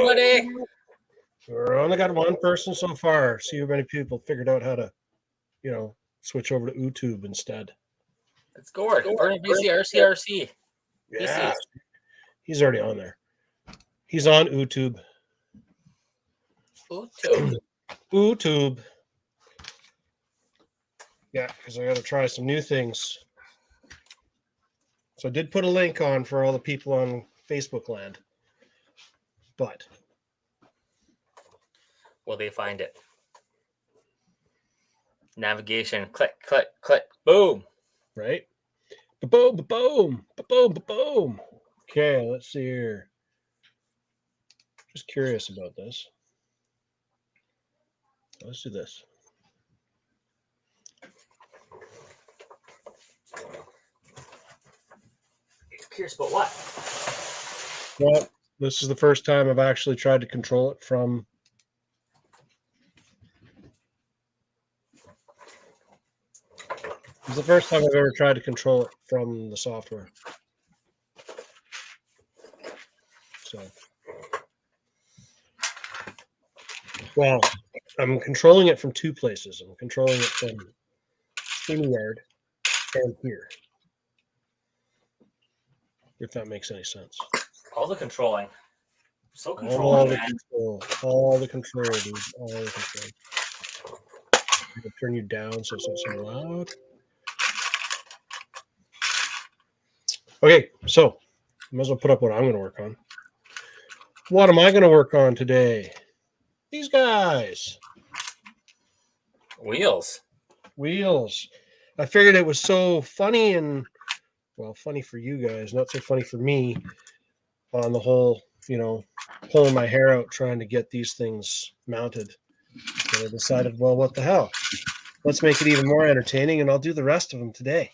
everybody. We're only got one person so far. See how many people figured out how to, switch over to YouTube instead. It's Gord. Vernon BC, RC4WD. Yeah, he's already on there. He's on YouTube. YouTube. Yeah, because I got to try some new things. So I did put a link on for all the people on Facebook land. But will they find it? Navigation. Click, click, click. Boom. Right? Boom, boom, boom, boom. Okay, let's see here. Just curious about this. Let's do this. Curious about what? Well, this is the first time I've actually tried to control it from. It's the first time I've ever tried to control it from the software. So, well, I'm controlling it from two places. I'm controlling it from StreamYard and here. If that makes any sense. All the controlling. So controlling, all the control, dude. All the control. I can turn you down so it's not so loud. Okay, so I might as well put up what I'm going to work on. What am I going to work on today? These guys. Wheels. I figured it was so funny and, well, funny for you guys, not so funny for me on the whole, pulling my hair out trying to get these things mounted. And I decided, well, what the hell? Let's make it even more entertaining, and I'll do the rest of them today.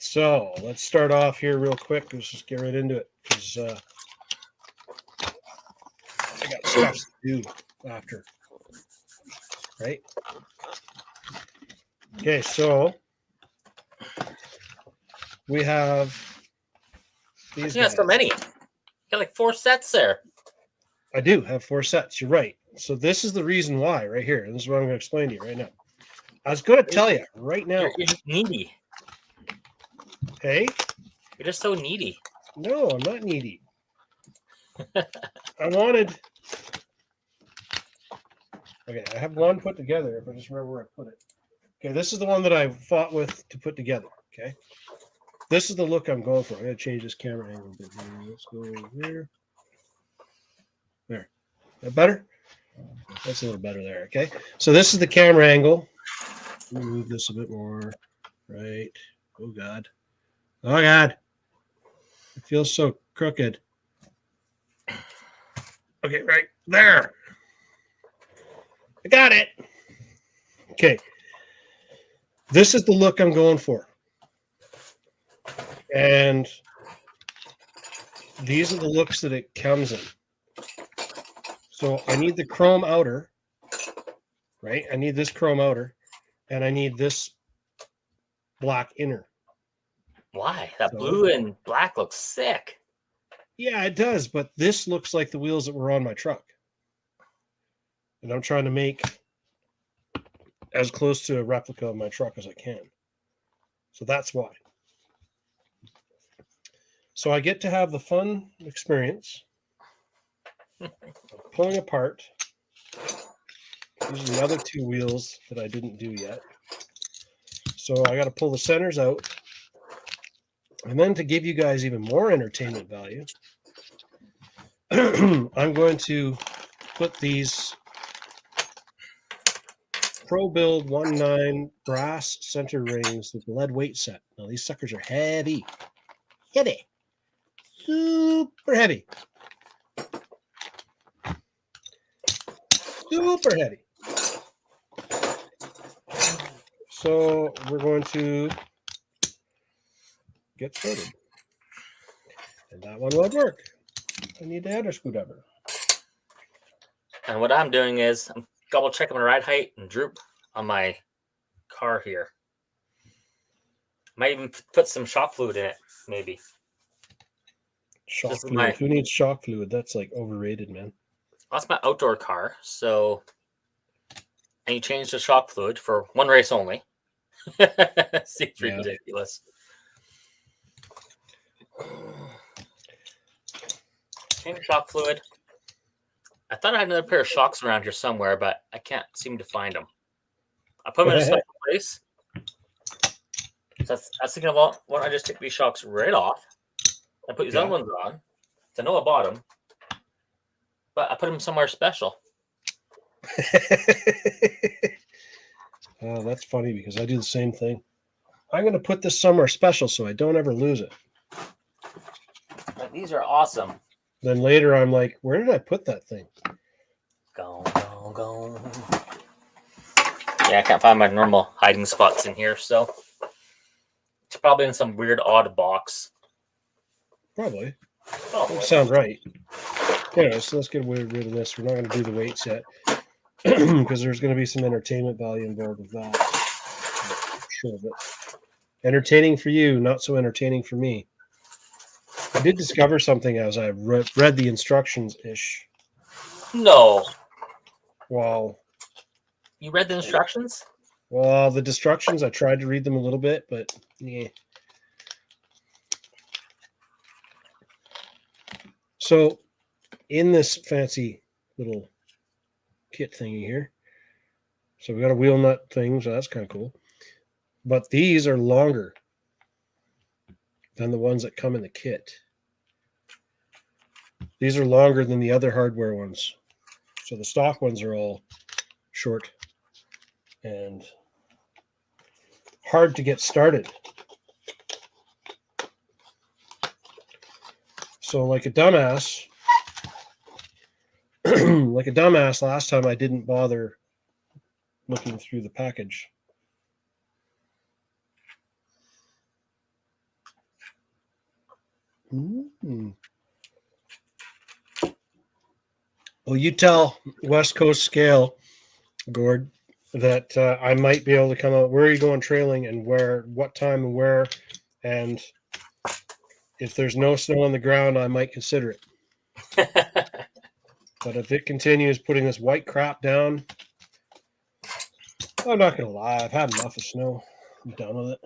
So let's start off here real quick. Let's just get right into it because I got stuff to do after. Right? Okay, so we have these guys. So many. You got like 4 sets there. I do have 4 sets. You're right. So this is the reason why right here. This is what I'm going to explain to you right now. I was going to tell you right now. You're just needy. Hey? You're just so needy. No, I'm not needy. I wanted... Okay, I have one put together, if I just remember where I put it. Okay, this is the one that I fought with to put together, okay? This is the look I'm going for. I'm going to change this camera angle a bit here. Let's go over here. There. Is that better? That's a little better there, okay? So this is the camera angle. Move this a bit more. Right. Oh, God. Oh, God. It feels so crooked. Okay, right there. I got it. Okay. This is the look I'm going for. And these are the looks that it comes in. So I need the chrome outer, right? I need this chrome outer, and I need this black inner. Why? That blue and black looks sick. Yeah, it does, but this looks like the wheels that were on my truck. And I'm trying to make as close to a replica of my truck as I can. So that's why. So I get to have the fun experience of pulling apart. These are the other 2 wheels that I didn't do yet. So I got to pull the centers out. And then to give you guys even more entertainment value, I'm going to put these Probuild 19 brass center rings with lead weight set. Now these suckers are heavy. Heavy. Super heavy. Super heavy. So we're going to get started. And that one won't work. I need the other screwdriver. And what I'm doing is I'm double checking my ride height and droop on my car here. Might even put some shock fluid in it, maybe. Shock This is fluid. Who needs shock fluid? That's like overrated, man. That's my outdoor car. So, and you change the shock fluid for one race only. Seems ridiculous. Change shock fluid. I thought I had another pair of shocks around here somewhere, but I can't seem to find them. I put them in a special place. So I was thinking about, why don't I just take these shocks right off and put these other ones on? I know I bought them, but I put them somewhere special. Oh, that's funny because I do the same thing. I'm going to put this somewhere special so I don't ever lose it. But these are awesome. Then later I'm like, where did I put that thing? Go, go, go. Yeah, I can't find my normal hiding spots in here, so it's probably in some weird odd box. Probably. That sounds right. Anyway, so let's get rid of this. We're not going to do the weights yet because there's going to be some entertainment value involved with that. Sure, but entertaining for you, not so entertaining for me. I did discover something as I read the instructions-ish. No. Well, you read the instructions? Well, the instructions, I tried to read them a little bit, but yeah. So, in this fancy little kit thingy here, so we got a wheel nut thing, so that's kind of cool. But these are longer than the ones that come in the kit. These are longer than the other hardware ones. So the stock ones are all short and hard to get started. So like a dumbass, last time I didn't bother looking through the package. Mm. Well, you tell West Coast Scale, Gord, that I might be able to come out. Where are you going trailing and where, what time and where? And if there's no snow on the ground, I might consider it. But if it continues putting this white crap down, I'm not going to lie. I've had enough of snow. I'm done with it.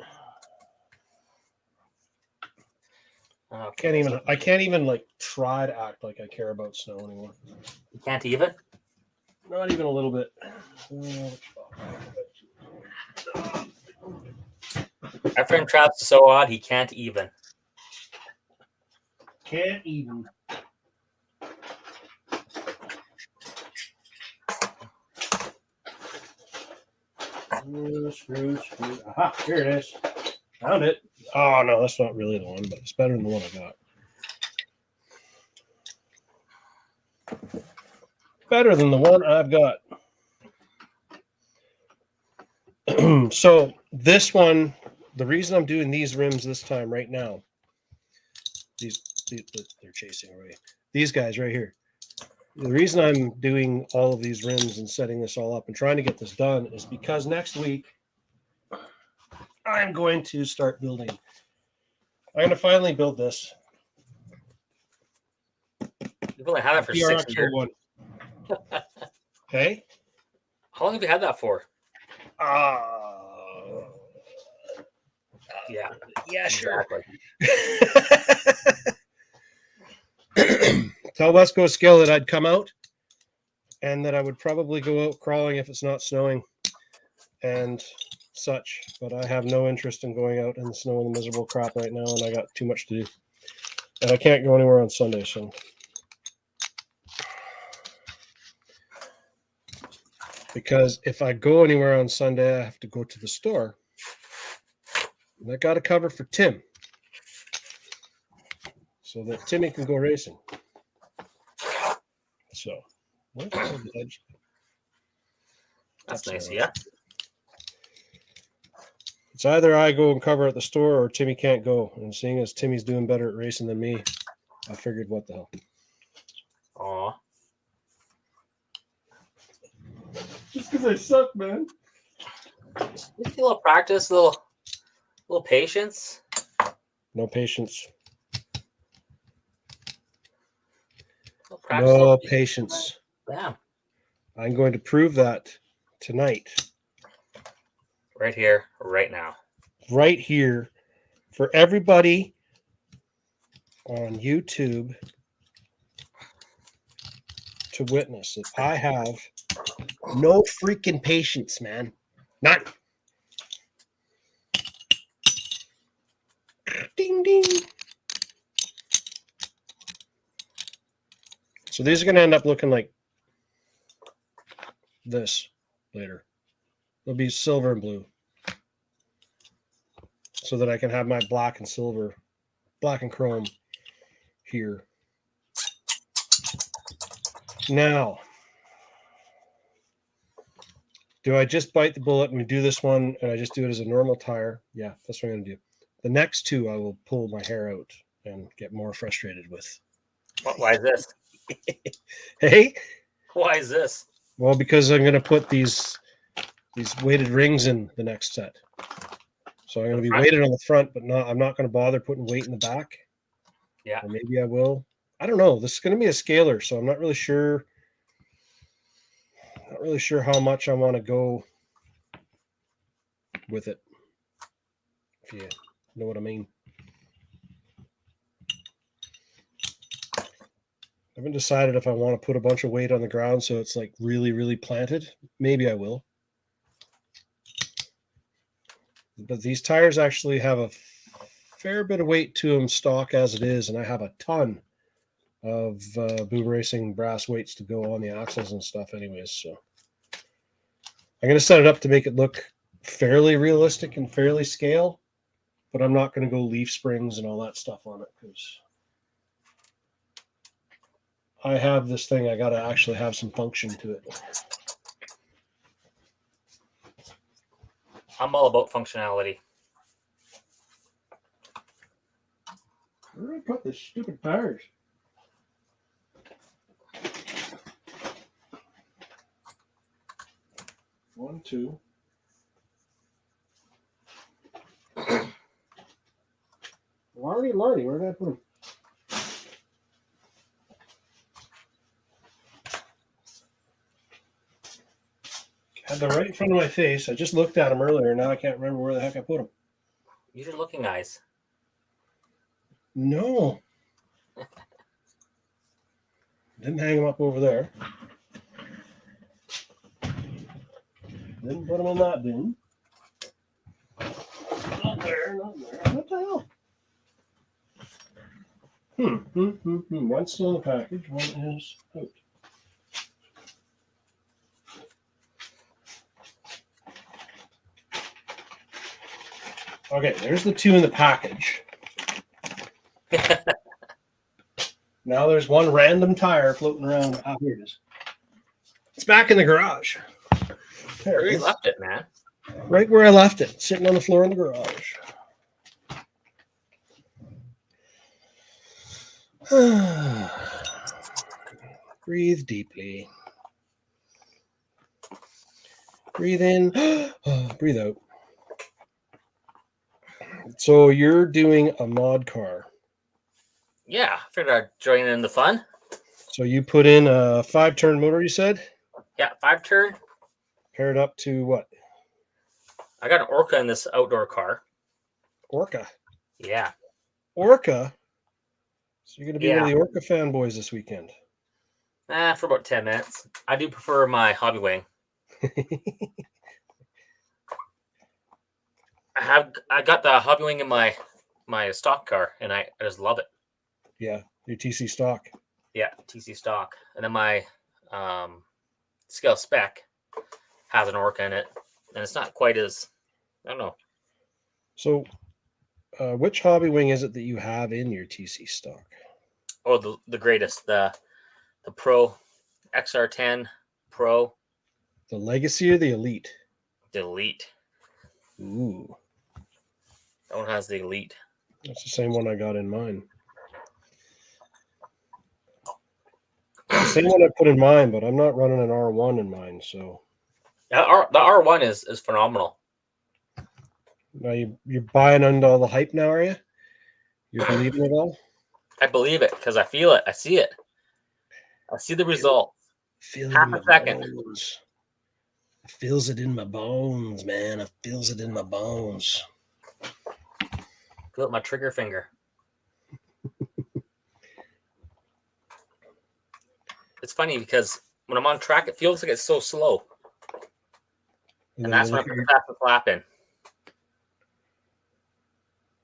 Okay. I can't even like try to act like I care about snow anymore. You can't even? Not even a little bit. Our friend Travis is so odd, he can't even. Can't even. Screw. Aha, here it is. Found it. Oh, no, that's not really the one, but it's better than the one I got. Better than the one I've got. So this one, the reason I'm doing these rims this time right now, these they're chasing away. These guys right here. The reason I'm doing all of these rims and setting this all up and trying to get this done is because next week I'm going to start building. I'm going to finally build this. You've only had that for 6 years. Okay. How long have you had that for? Yeah. Yeah, sure. Exactly. Tell West Coast Scale that I'd come out and that I would probably go out crawling if it's not snowing and such. But I have no interest in going out in the snow and the miserable crap right now, and I got too much to do. And I can't go anywhere on Sunday, so. Because if I go anywhere on Sunday, I have to go to the store. And I got to cover for Tim. So that Timmy can go racing. So. That's nice, yeah. It's either I go and cover at the store or Timmy can't go. And seeing as Timmy's doing better at racing than me, I figured, what the hell. Aw. Just because I suck, man. Just a little practice, a little little patience. No patience. Practice, No patience. Yeah. I'm going to prove that tonight. Right here, right now. Right here for everybody on YouTube to witness that I have no freaking patience, man. None. Ding, ding. So these are going to end up looking like this later. They'll be silver and blue so that I can have my black and silver, black and chrome here. Now, do I just bite the bullet and we do this one and I just do it as a normal tire? Yeah, that's what I'm going to do. The next two I will pull my hair out and get more frustrated with. Why is this? Hey? Why is this? Well, because I'm going to put these weighted rings in the next set. So I'm going to be weighted on the front, but I'm not going to bother putting weight in the back. Yeah. Or maybe I will. I don't know. This is going to be a scaler, so I'm not really sure. Not really sure how much I want to go with it. If you know what I mean. I haven't decided if I want to put a bunch of weight on the ground so it's like really, really planted. Maybe I will. But these tires actually have a fair bit of weight to them stock as it is, and I have a ton of Boom Racing brass weights to go on the axles and stuff anyways. So I'm going to set it up to make it look fairly realistic and fairly scale, but I'm not going to go leaf springs and all that stuff on it because I have this thing. I got to actually have some function to it. I'm all about functionality. Where did I put the stupid tires? One, two. Lardy, where did I put them? Had them right in front of my face. I just looked at them earlier. Now I can't remember where the heck I put them. Use your looking eyes. No. Didn't hang them up over there. Didn't put them in that bin. Not there. What the hell? One's still in the package. One is out. Okay, there's the two in the package. Now there's one random tire floating around. Ah, here it is. It's back in the garage. There Where you left it, man? Right where I left it, sitting on the floor in the garage. Breathe deeply. Breathe in. Breathe out. So you're doing a mod car. Yeah, I figured I'd join in the fun. So you put in a 5-turn motor, you said? Yeah, 5-turn. Paired up to what? I got an Orca in this outdoor car. Orca. Yeah. Orca? So you're going to be one Yeah. of the Orca fanboys this weekend. For about 10 minutes. I do prefer my hobby wing. I got the hobby wing in my stock car, and I just love it. Yeah, your TC stock. Yeah, TC stock. And then my scale spec has an Orca in it, and it's not quite as, I don't know. So which hobby wing is it that you have in your TC stock? Oh, the greatest, the Pro XR10 Pro. The Legacy or the Elite? The Elite. Ooh. That one has the Elite. That's the same one I got in mine. The same one I put in mine, but I'm not running an R1 in mine, so. Yeah, the R1 is phenomenal. Now you're buying into all the hype now, are you? You're believing it all? I believe it because I feel it. I see it. I see the result. Feel it Half in my a second. bones. I feels it in my bones, man. I feels it in my bones. Feel it in my trigger finger. It's funny because when I'm on track, it feels like it's so slow. And that's when I put the fastest lap in.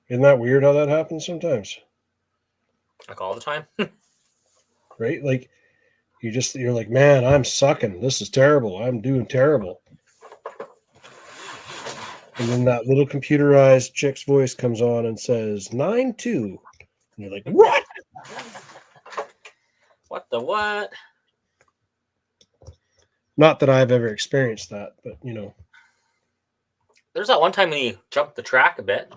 Isn't that weird how that happens sometimes? Like all the time. Right? Like you're like, man, I'm sucking. This is terrible. I'm doing terrible. And then that little computerized chick's voice comes on and says 9-2. And you're like, what? What the what? Not that I've ever experienced that, but you know. There's that one time when you jumped the track a bit.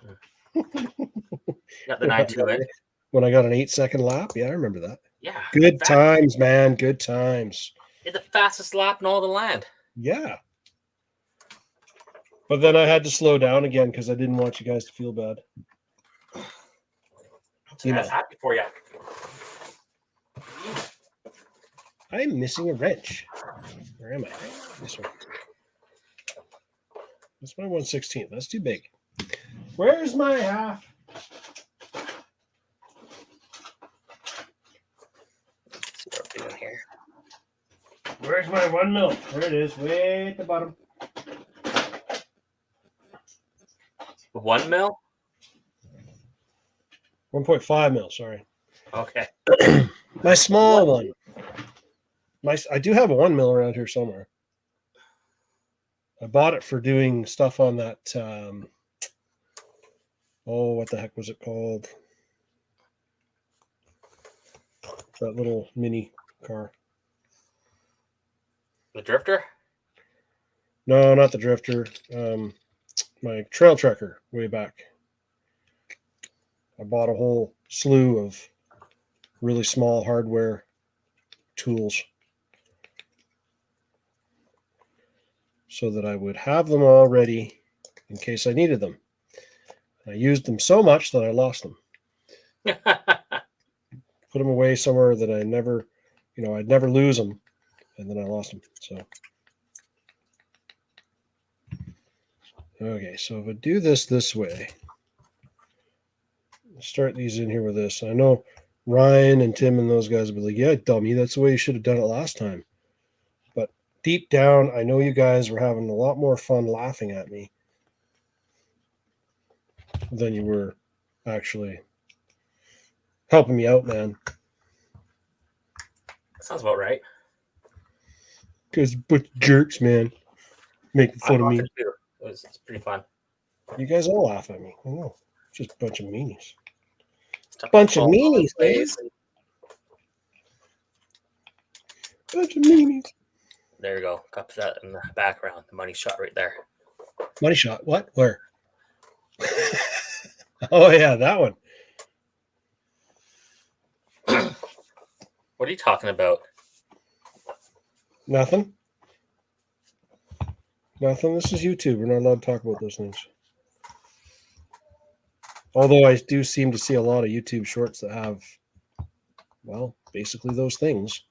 Got the 9-2 in. When I got an 8-second lap. Yeah, I remember that. Yeah. Good times, man. Good times. Did the fastest lap in all the land. Yeah. But then I had to slow down again because I didn't want you guys to feel bad. I was happy for you. I'm missing a wrench. Where am I? This one. That's my 1/16. That's too big. Where's my half? Let's see what we're doing here. Where's my 1 mil? There it is, way at the bottom. 1 mil? 1.5 mil, sorry. Okay. My small one. I do have a 1 mil around here somewhere. I bought it for doing stuff on that. What the heck was it called? That little mini car. The drifter? No, not the drifter. My trail trekker way back. I bought a whole slew of really small hardware tools so that I would have them all ready in case I needed them. I used them so much that I lost them. Put them away somewhere that I never, I'd never lose them, and then I lost them. So, okay, so if I do this way, start these in here with this. I know Ryan and Tim and those guys will be like, yeah, dummy, that's the way you should have done it last time. But deep down, I know you guys were having a lot more fun laughing at me than you were actually helping me out, man. That sounds about right. Because but jerks, man, making fun of me. It's pretty fun. You guys all laugh at me. I know, just a bunch of meanies. Bunch of meanies, man. Bunch of meanies. There you go. Got that in the background. The money shot right there. Money shot. What? Where? Oh yeah, that one. What are you talking about? Nothing. Nothing. This is YouTube. We're not allowed to talk about those things. Although I do seem to see a lot of YouTube shorts that have, well, basically those things.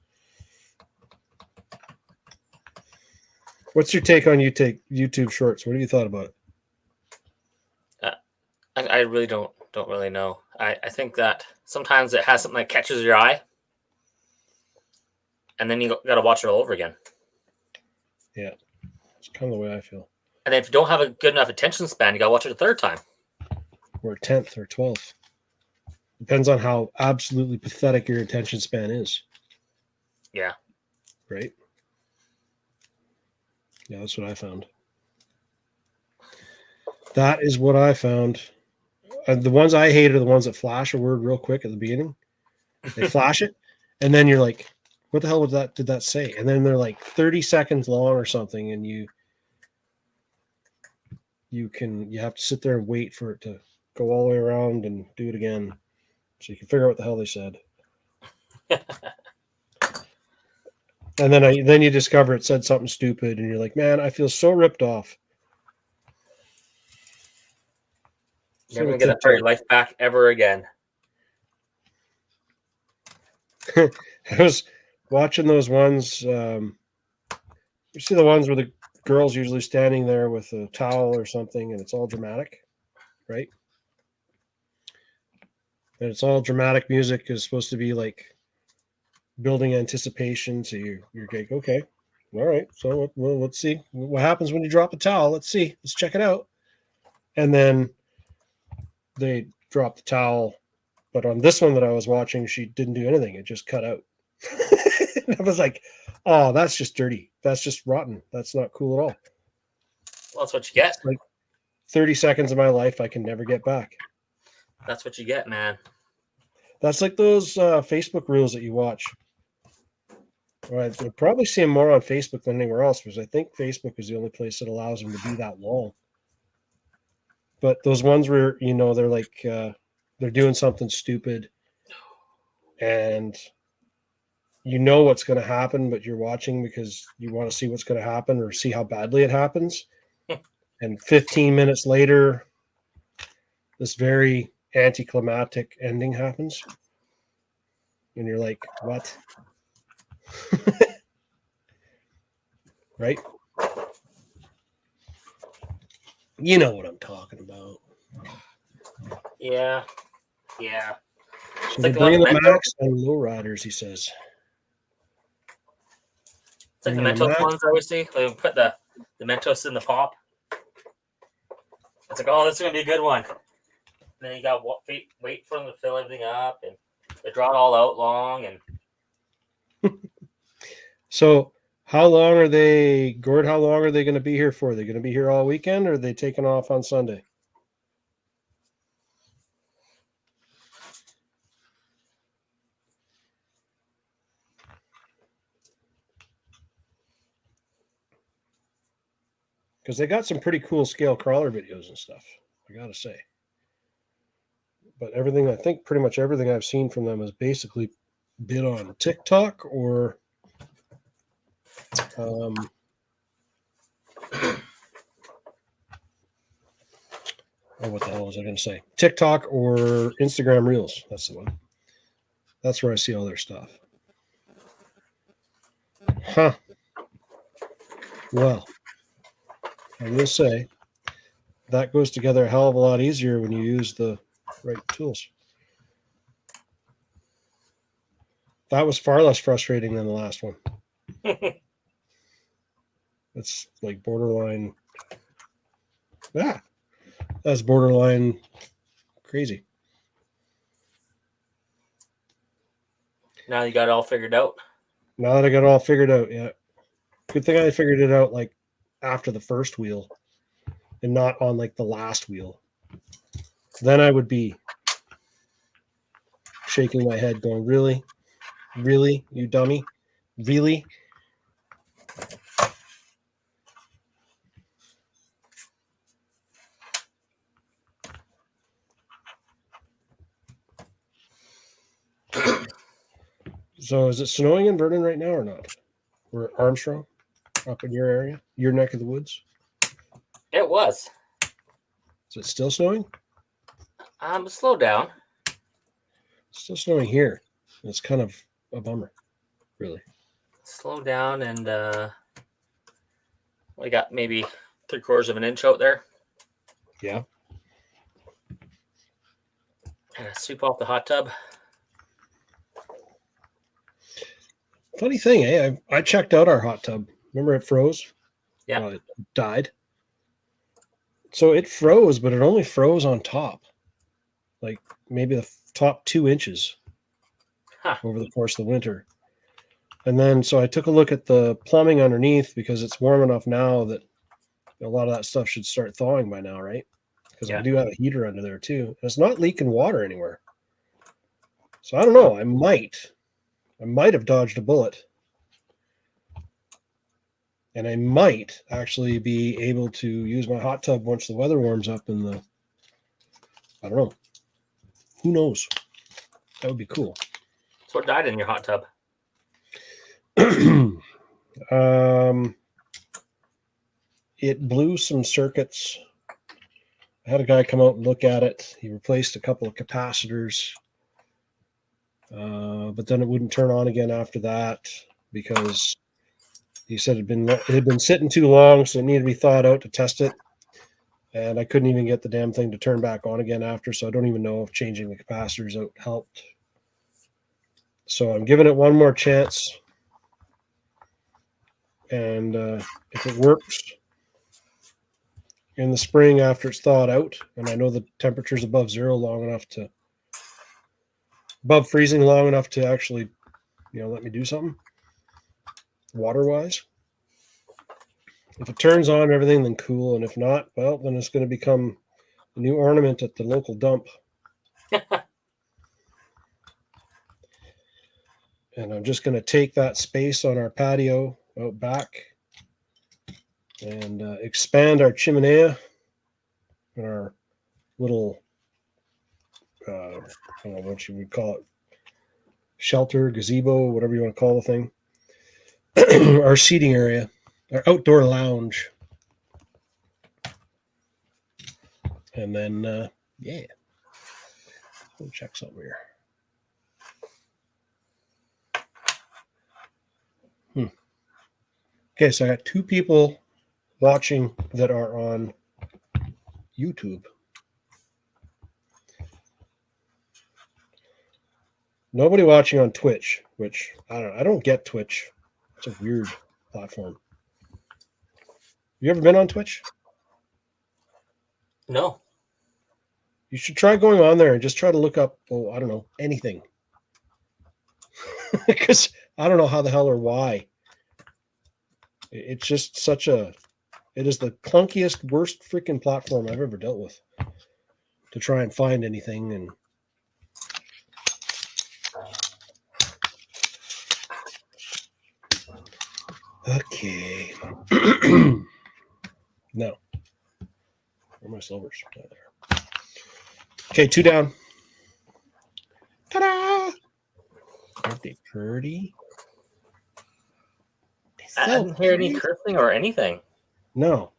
What's your take on YouTube shorts? What have you thought about it? I really don't really know. I think that sometimes it has something that catches your eye, and then you got to watch it all over again. Yeah, it's kind of the way I feel. And then if you don't have a good enough attention span, you got to watch it a third time. Or 10th or 12th. Depends on how absolutely pathetic your attention span is. Yeah. Right? Yeah, that's what I found. That is what I found. The ones I hate are the ones that flash a word real quick at the beginning. They flash it, and then you're like, what the hell did that say? And then they're like 30 seconds long or something, and you have to sit there and wait for it to go all the way around and do it again so you can figure out what the hell they said. And then you discover it said something stupid, and you're like, man, I feel so ripped off. Never gonna get that part of your life back ever again. I was watching those ones. You see the ones where the girl's usually standing there with a towel or something, and it's all dramatic, right? And it's all dramatic music is supposed to be like building anticipation. So you're like, okay, all right. So well, let's see what happens when you drop a towel. Let's see. Let's check it out. And then they drop the towel. But on this one that I was watching, she didn't do anything. It just cut out. And I was like, oh, that's just dirty. That's just rotten. That's not cool at all. Well, that's what you get. It's like 30 seconds of my life I can never get back. That's what you get, man. That's like those Facebook reels that you watch. Well, I'd probably see them more on Facebook than anywhere else because I think Facebook is the only place that allows them to be that long. But those ones where, you know, they're like, they're doing something stupid and you know what's going to happen, but you're watching because you want to see what's going to happen or see how badly it happens. And 15 minutes later, this very anticlimactic ending happens. And you're like, what? Right? You know what I'm talking about. Yeah. Yeah. So It's they're like the one bringing the Mentos. Max and lowriders, he says. It's like the Bringing the Mentos Max. ones I always see. They put the Mentos in the pop. It's like, oh, this is going to be a good one. And then you got wait for them to fill everything up. And they draw it all out long. And So how long are they, Gord, how long are they going to be here for? Are they going to be here all weekend or are they taking off on Sunday? Because they got some pretty cool scale crawler videos and stuff, I got to say. But everything, I think pretty much everything I've seen from them has basically been on TikTok or oh, what the hell was I going to say? TikTok or Instagram Reels. That's the one. That's where I see all their stuff. Huh. Well, I will say that goes together a hell of a lot easier when you use the right tools. That was far less frustrating than the last one. It's like borderline. That's borderline crazy. now you got it all figured out. Now that I got it all figured out, yeah. Good thing I figured it out like after the first wheel and not on like the last wheel. Then I would be shaking my head going, really? Really? You dummy? Really? So is it snowing in Vernon right now or not? Or Armstrong up in your area, your neck of the woods? It was. Is it still snowing? Slow down. It's still snowing here. It's kind of a bummer, really. Slow down, and we got maybe 3/4 of an inch out there. Yeah. And I sweep off the hot tub. Funny thing, eh? I checked out our hot tub. Remember it froze? Yeah. Well, it died. So it froze, but it only froze on top. Like maybe the top 2 inches over the course of the winter. And then, so I took a look at the plumbing underneath because it's warm enough now that a lot of that stuff should start thawing by now, right? Because I do have a heater under there too. And it's not leaking water anywhere. So I don't know. I might have dodged a bullet. And I might actually be able to use my hot tub once the weather warms up in the, I don't know. Who knows? That would be cool. So what died in your hot tub? It blew some circuits I had a guy come out and look at it. He replaced a couple of capacitors, but then it wouldn't turn on again after that because he said it had been sitting too long, so it needed to be thawed out to test it. And I couldn't even get the damn thing to turn back on again after, so I don't even know if changing the capacitors out helped. So I'm giving it one more chance. And if it works in the spring after it's thawed out, and I know the temperature's above freezing long enough to actually, let me do something water-wise. If it turns on everything, then cool. And if not, well, then it's going to become a new ornament at the local dump. And I'm just going to take that space on our patio out back and expand our chimenea and our little, I don't know what you would call it, shelter, gazebo, whatever you want to call the thing. Our seating area, our outdoor lounge. And then, yeah. We'll check something here. Okay, so I got 2 people watching that are on YouTube. Nobody watching on Twitch, which I don't get Twitch. It's a weird platform. You ever been on Twitch? No. You should try going on there and just try to look up, I don't know, anything. Because I don't know how the hell or why. It's just it is the clunkiest, worst freaking platform I've ever dealt with to try and find anything. And okay. No. Where are my silvers? Oh, there. Okay, 2 down. Ta-da! Aren't they pretty? I didn't hear any cursing or anything. No,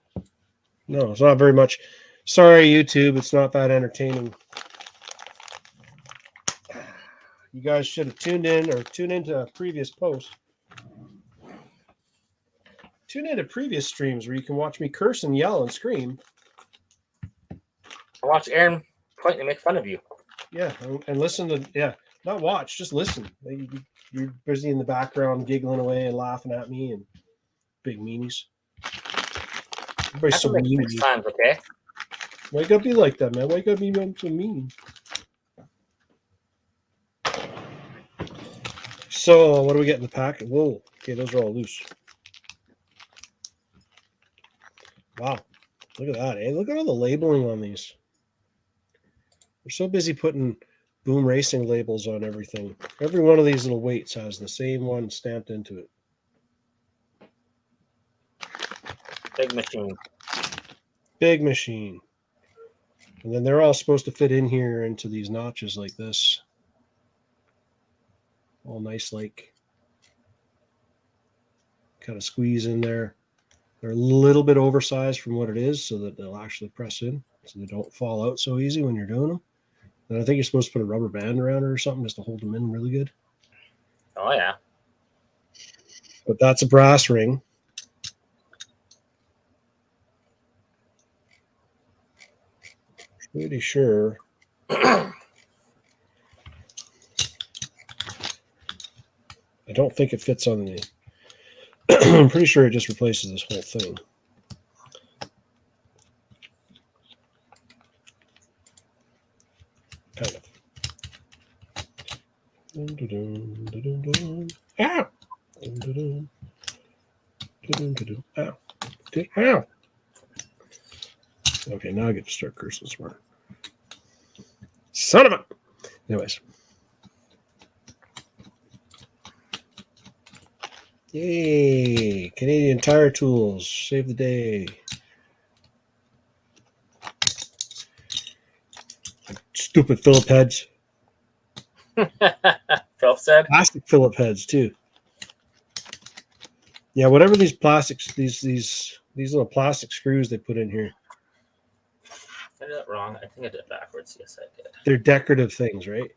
it's not very much. Sorry, YouTube, it's not that entertaining. You guys should have tuned into a previous post. Tune into previous streams where you can watch me curse and yell and scream. I watch Aaron point and make fun of you. Yeah, and listen to, not watch, just listen. You're busy in the background giggling away and laughing at me and big meanies. Everybody's so mean. 6 times, okay? Why gotta be like that, man? Why gotta be so mean? So, what do we get in the packet? Whoa, okay, those are all loose. Wow, look at that, eh? Look at all the labeling on these. We're so busy putting Boom Racing labels on everything. Every one of these little weights has the same one stamped into it. Big machine. Big machine. And then they're all supposed to fit in here into these notches like this. All nice, like, kind of squeeze in there. They're a little bit oversized from what it is so that they'll actually press in so they don't fall out so easy when you're doing them. And I think you're supposed to put a rubber band around it or something just to hold them in really good. Oh, yeah. But that's a brass ring. Pretty sure. I don't think it fits on the... I'm pretty sure it just replaces this whole thing. Kind of. Ow! Ow. Ow! Okay, now I get to start cursing smart. Son of a... Anyways. Yay! Canadian Tire Tools. Save the day. Stupid Phillip heads. Philip said. Plastic Phillip heads, too. Yeah, whatever these plastics, these little plastic screws they put in here. I did that wrong. I think I did it backwards. Yes, I did. They're decorative things, right?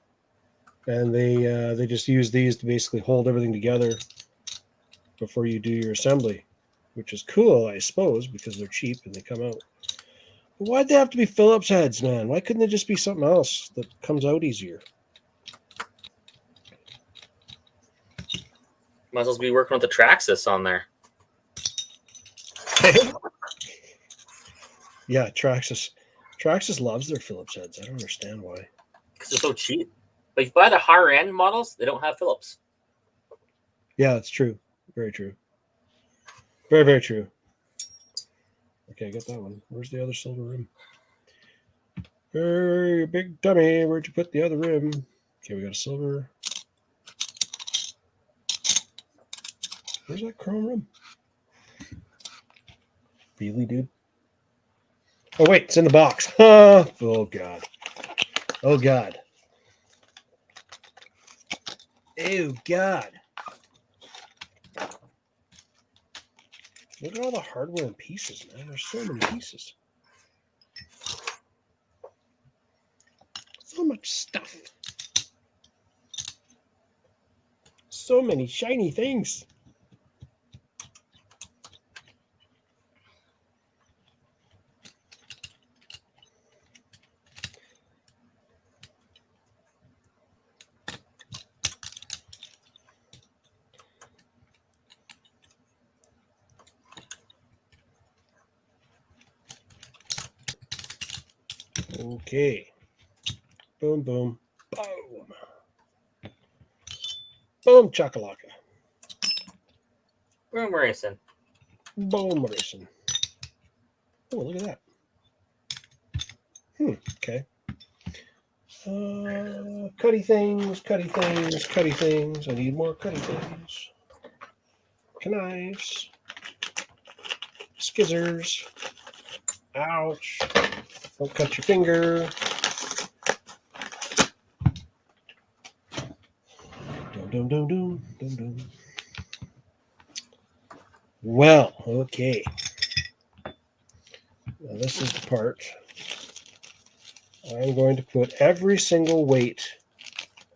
And they just use these to basically hold everything together before you do your assembly, which is cool, I suppose, because they're cheap and they come out. But why'd they have to be Phillips heads, man? Why couldn't they just be something else that comes out easier? Might as well be working with the Traxxas on there. Yeah, Traxxas loves their Phillips heads. I don't understand why. Because they're so cheap. But if you buy the higher end models, they don't have Phillips. Yeah, that's true. Very true. Very, very true. Okay, I got that one. Where's the other silver rim? Hey, big dummy, where'd you put the other rim? Okay, we got a silver. Where's that chrome rim? Really, dude? Oh, wait, it's in the box. Oh, God. Oh, God. Oh, God. Look at all the hardware and pieces, man. There's so many pieces. So much stuff. So many shiny things. Okay. Boom, boom, boom. Boom, chakalaka. Boom racing. Boom racing. Oh, look at that. Okay. Cutty things, cutty things, cutty things. I need more cutty things. Knives. Skizzers. Ouch. Don't cut your finger. Dum, dum, dum, dum, dum. Well, okay. Now this is the part. I'm going to put every single weight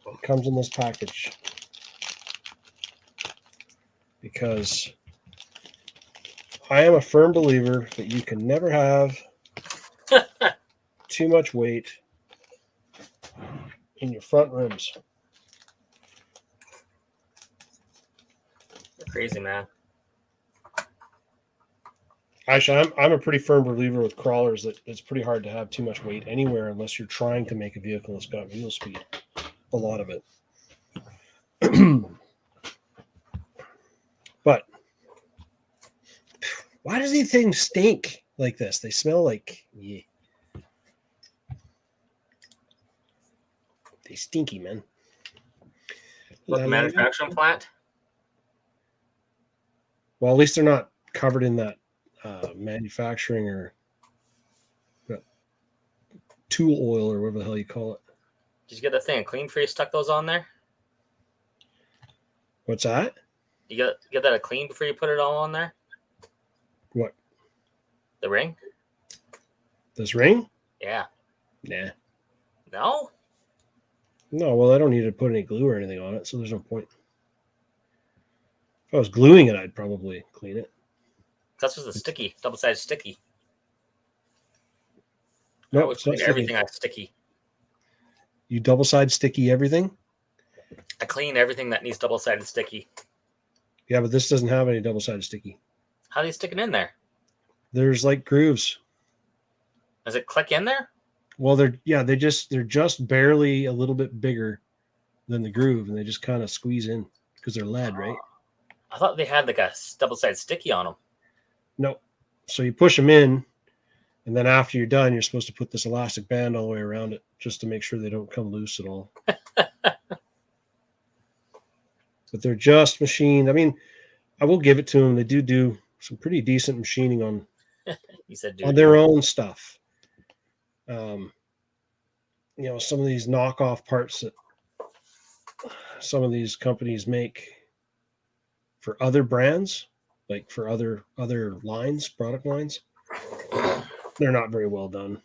that comes in this package, because I am a firm believer that you can never have too much weight in your front rims. You're crazy, man. Actually, I'm a pretty firm believer with crawlers that it's pretty hard to have too much weight anywhere unless you're trying to make a vehicle that's got wheel speed. A lot of it. But why does these things stink like this? They smell like, yeah. They stinky, man. What, the manufacturing plant? Well, at least they're not covered in that manufacturing or tool oil or whatever the hell you call it. Did you get that thing clean before you stuck those on there? What's that? You get that clean before you put it all on there? What? The ring? This ring? Yeah. Nah. No? No, well, I don't need to put any glue or anything on it, so there's no point. If I was gluing it, I'd probably clean it. That's just a sticky, double-sided sticky. No, nope, it's not everything I sticky. You double-sided sticky everything? I clean everything that needs double-sided sticky. Yeah, but this doesn't have any double-sided sticky. How do you stick it in there? There's like grooves. Does it click in there? Well, they're just barely a little bit bigger than the groove, and they just kind of squeeze in because they're lead, right? I thought they had like a double-sided sticky on them. No. So you push them in, and then after you're done, you're supposed to put this elastic band all the way around it just to make sure they don't come loose at all. But they're just machined. I mean, I will give it to them. They do some pretty decent machining on You said, on their own stuff. Some of these knockoff parts that some of these companies make for other brands, like for other lines, product lines, they're not very well done.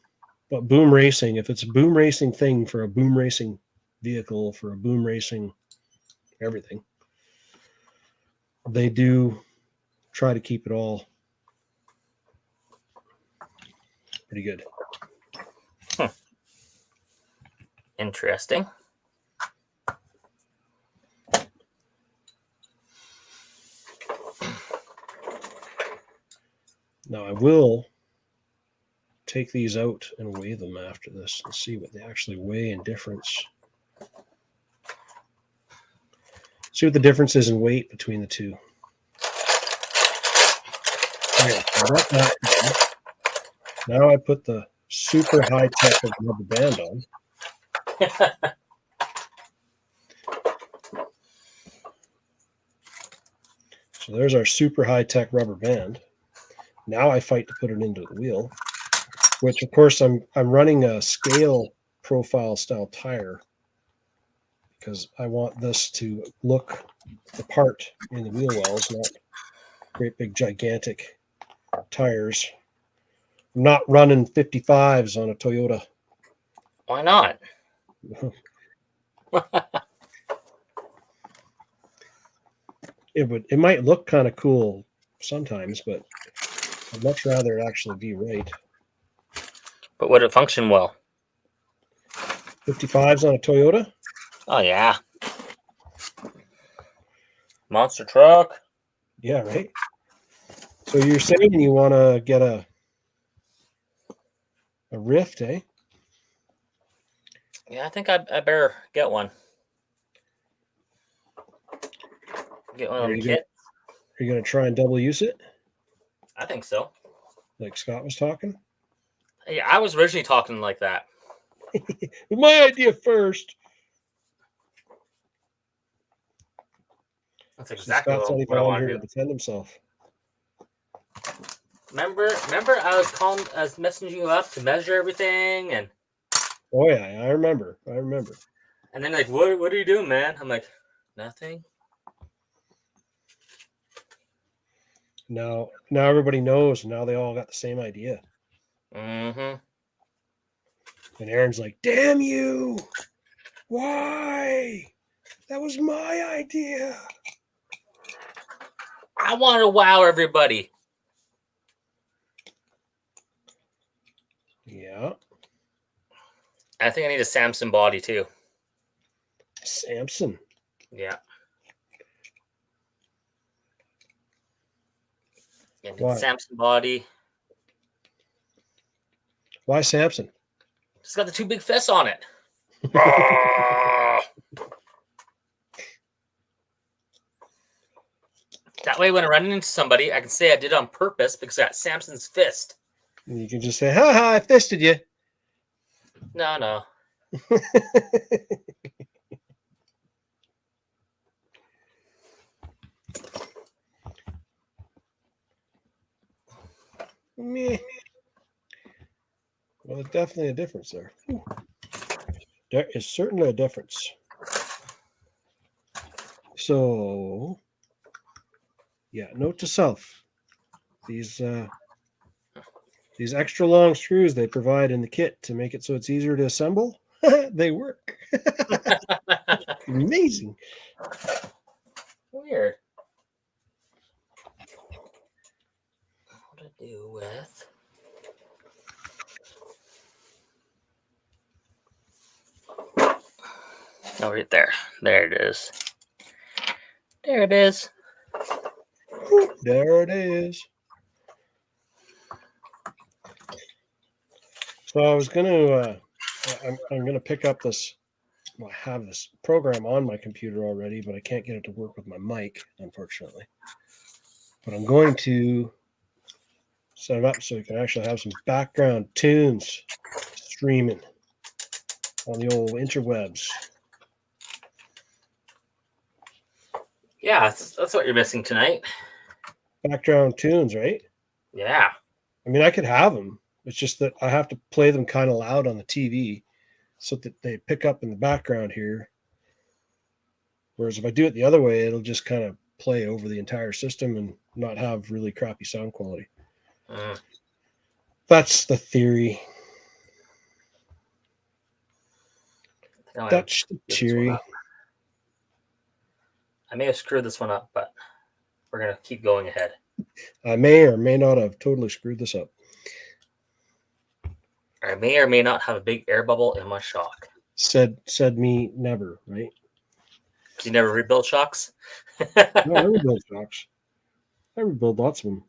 But boom racing, if it's a boom racing thing for a boom racing vehicle, for a boom racing everything, they do try to keep it all pretty good. Interesting. Now I will take these out and weigh them after this and see what they actually weigh in difference. See what the difference is in weight between the two. Okay, so I got that. Now I put the super high tech of rubber band on. So there's our super high tech rubber band. Now I fight to put it into the wheel, which of course I'm running a scale profile style tire because I want this to look the part in the wheel wells, not great big gigantic tires. I'm not running 55s on a Toyota. Why not? It might look kind of cool sometimes, but I'd much rather it actually be right. But would it function well? 55s on a Toyota? Oh, yeah. Monster truck. Yeah, right. So you're saying you want to get a Rift, eh? Yeah, I think I better get one. Get one of them kits. Are you going to try and double use it? I think so. Like Scott was talking? Yeah, I was originally talking like that. My idea first. That's exactly Scott's not what even I on want here to to do. defend himself. Remember, I was messaging you up to measure everything, and Oh yeah, I remember. and then like, what are you doing, man? I'm like, nothing. Now everybody knows. Now they all got the same idea. Mm-hmm. And Aaron's like, "Damn you! Why? That was my idea." I want to wow everybody. Yeah. I think I need a Samson body too. Samson. Yeah. Why? Samson body. Why Samson? It's got the two big fists on it. That way, when I run into somebody, I can say I did it on purpose because I got Samson's fist. And you can just say, "Ha ha! I fisted you." No. Meh. Well, there's definitely a difference there. There is certainly a difference. So, yeah, note to self: these extra long screws they provide in the kit to make it so it's easier to assemble, they work. Amazing. Weird. What to do with? Oh, right there. There it is. There it is. There it is. So I was going to, I'm going to pick up this. Well, I have this program on my computer already, but I can't get it to work with my mic, unfortunately. But I'm going to set it up so you can actually have some background tunes streaming on the old interwebs. Yeah, that's what you're missing tonight. Background tunes, right? Yeah. I mean, I could have them. It's just that I have to play them kind of loud on the TV so that they pick up in the background here. Whereas if I do it the other way, it'll just kind of play over the entire system and not have really crappy sound quality. That's the theory. Now Dutch screwed this one Cheery. up. I may have screwed this one up, but we're going to keep going ahead. I may or may not have totally screwed this up. I may or may not have a big air bubble in my shock. Said me never, right? You never rebuild shocks? No, I rebuild shocks. I rebuild lots of them.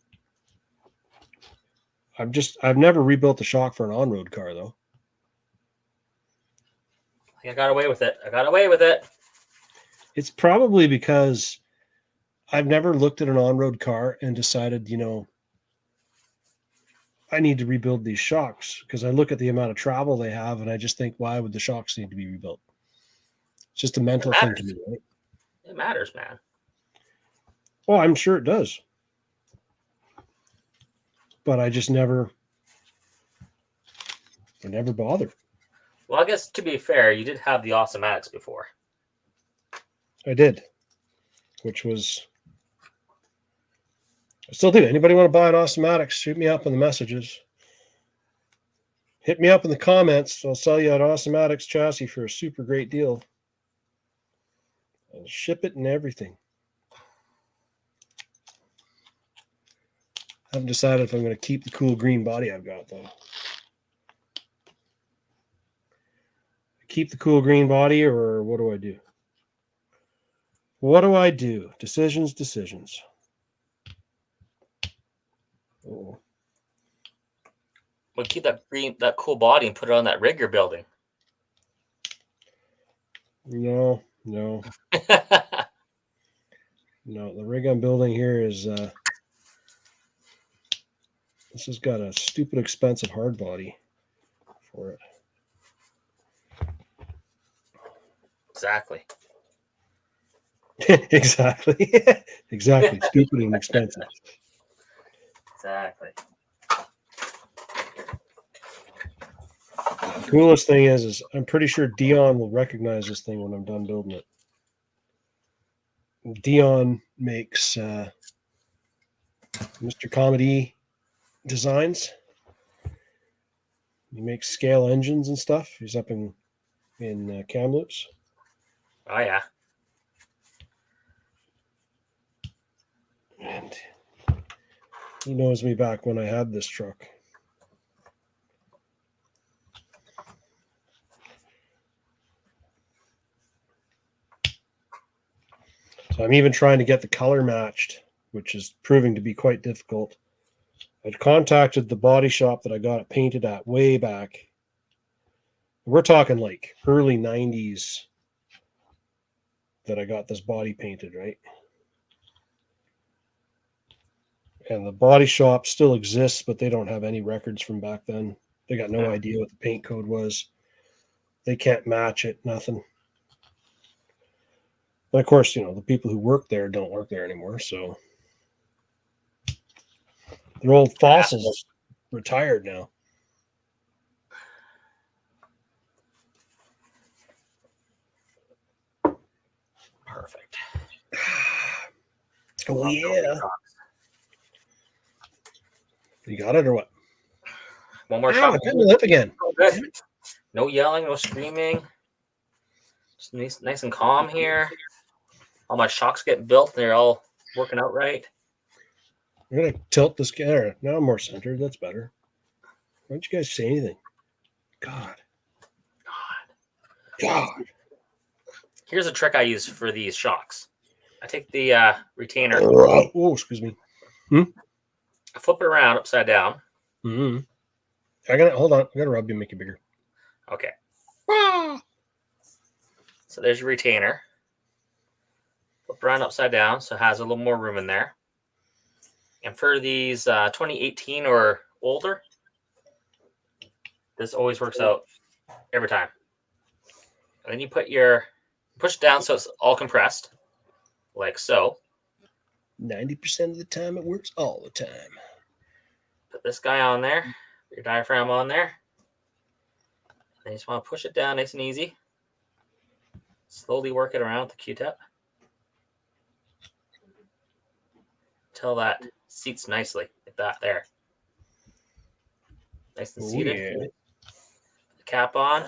I've never rebuilt a shock for an on-road car though. I got away with it. I got away with it. It's probably because I've never looked at an on-road car and decided, I need to rebuild these shocks because I look at the amount of travel they have and I just think, why would the shocks need to be rebuilt? It's just a mental thing to me, right? It matters, man. Well, I'm sure it does. But I just never bother. Well, I guess to be fair, you did have the Awesomatics before. I did, which was, I still do. Anybody want to buy an Awesomatics? Shoot me up in the messages. Hit me up in the comments. I'll sell you an Awesomatics chassis for a super great deal. I'll ship it and everything. I haven't decided if I'm going to keep the cool green body I've got, though. Keep the cool green body, or what do I do? What do I do? Decisions. Oh. We'll keep that cool body and put it on that rig you're building. No. No, the rig I'm building here is this has got a stupid expensive hard body for it. Exactly. Exactly. Stupid and expensive. Exactly. The coolest thing is I'm pretty sure Dion will recognize this thing when I'm done building it. Dion makes Mr. Comedy designs. He makes scale engines and stuff. He's up in Kamloops. Oh, yeah. And he knows me back when I had this truck. So I'm even trying to get the color matched, which is proving to be quite difficult. I'd contacted the body shop that I got it painted at way back. We're talking like early 90s that I got this body painted, right? And the body shop still exists, but they don't have any records from back then. They got no idea what the paint code was. They can't match it, nothing. And of course, the people who work there don't work there anymore, so they're old fossils, retired now. Perfect. Oh, yeah. You got it or what? One more I shot. got my lip again. No yelling, no screaming. Just nice and calm here. All my shocks get built. They're all working out right. I'm going to tilt this camera. Now I'm more centered. That's better. Why don't you guys say anything? God. Here's a trick I use for these shocks. I take the retainer. Oh, excuse me. I flip it around upside down. Mm-hmm. Hold on. I got to rub you, make it bigger. Okay. So there's your retainer. Flip around upside down, so it has a little more room in there. And for these 2018 or older, this always works out every time. And then you push down so it's all compressed, like so. 90% of the time, it works all the time. Put this guy on there, your diaphragm on there. And you just want to push it down nice and easy. Slowly work it around with the Q-tip until that seats nicely, like that there. Nice and seated. Yeah. The cap on.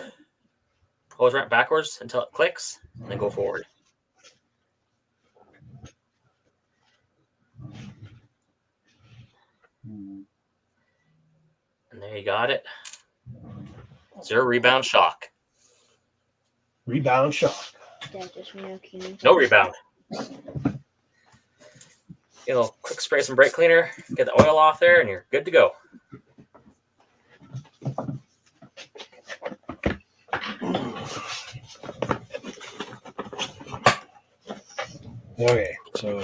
hose ramp backwards until it clicks, and then go forward. And there you got it. 0 rebound shock. Rebound shock. No rebound. You know, quick spray some brake cleaner, get the oil off there, and you're good to go. Okay, so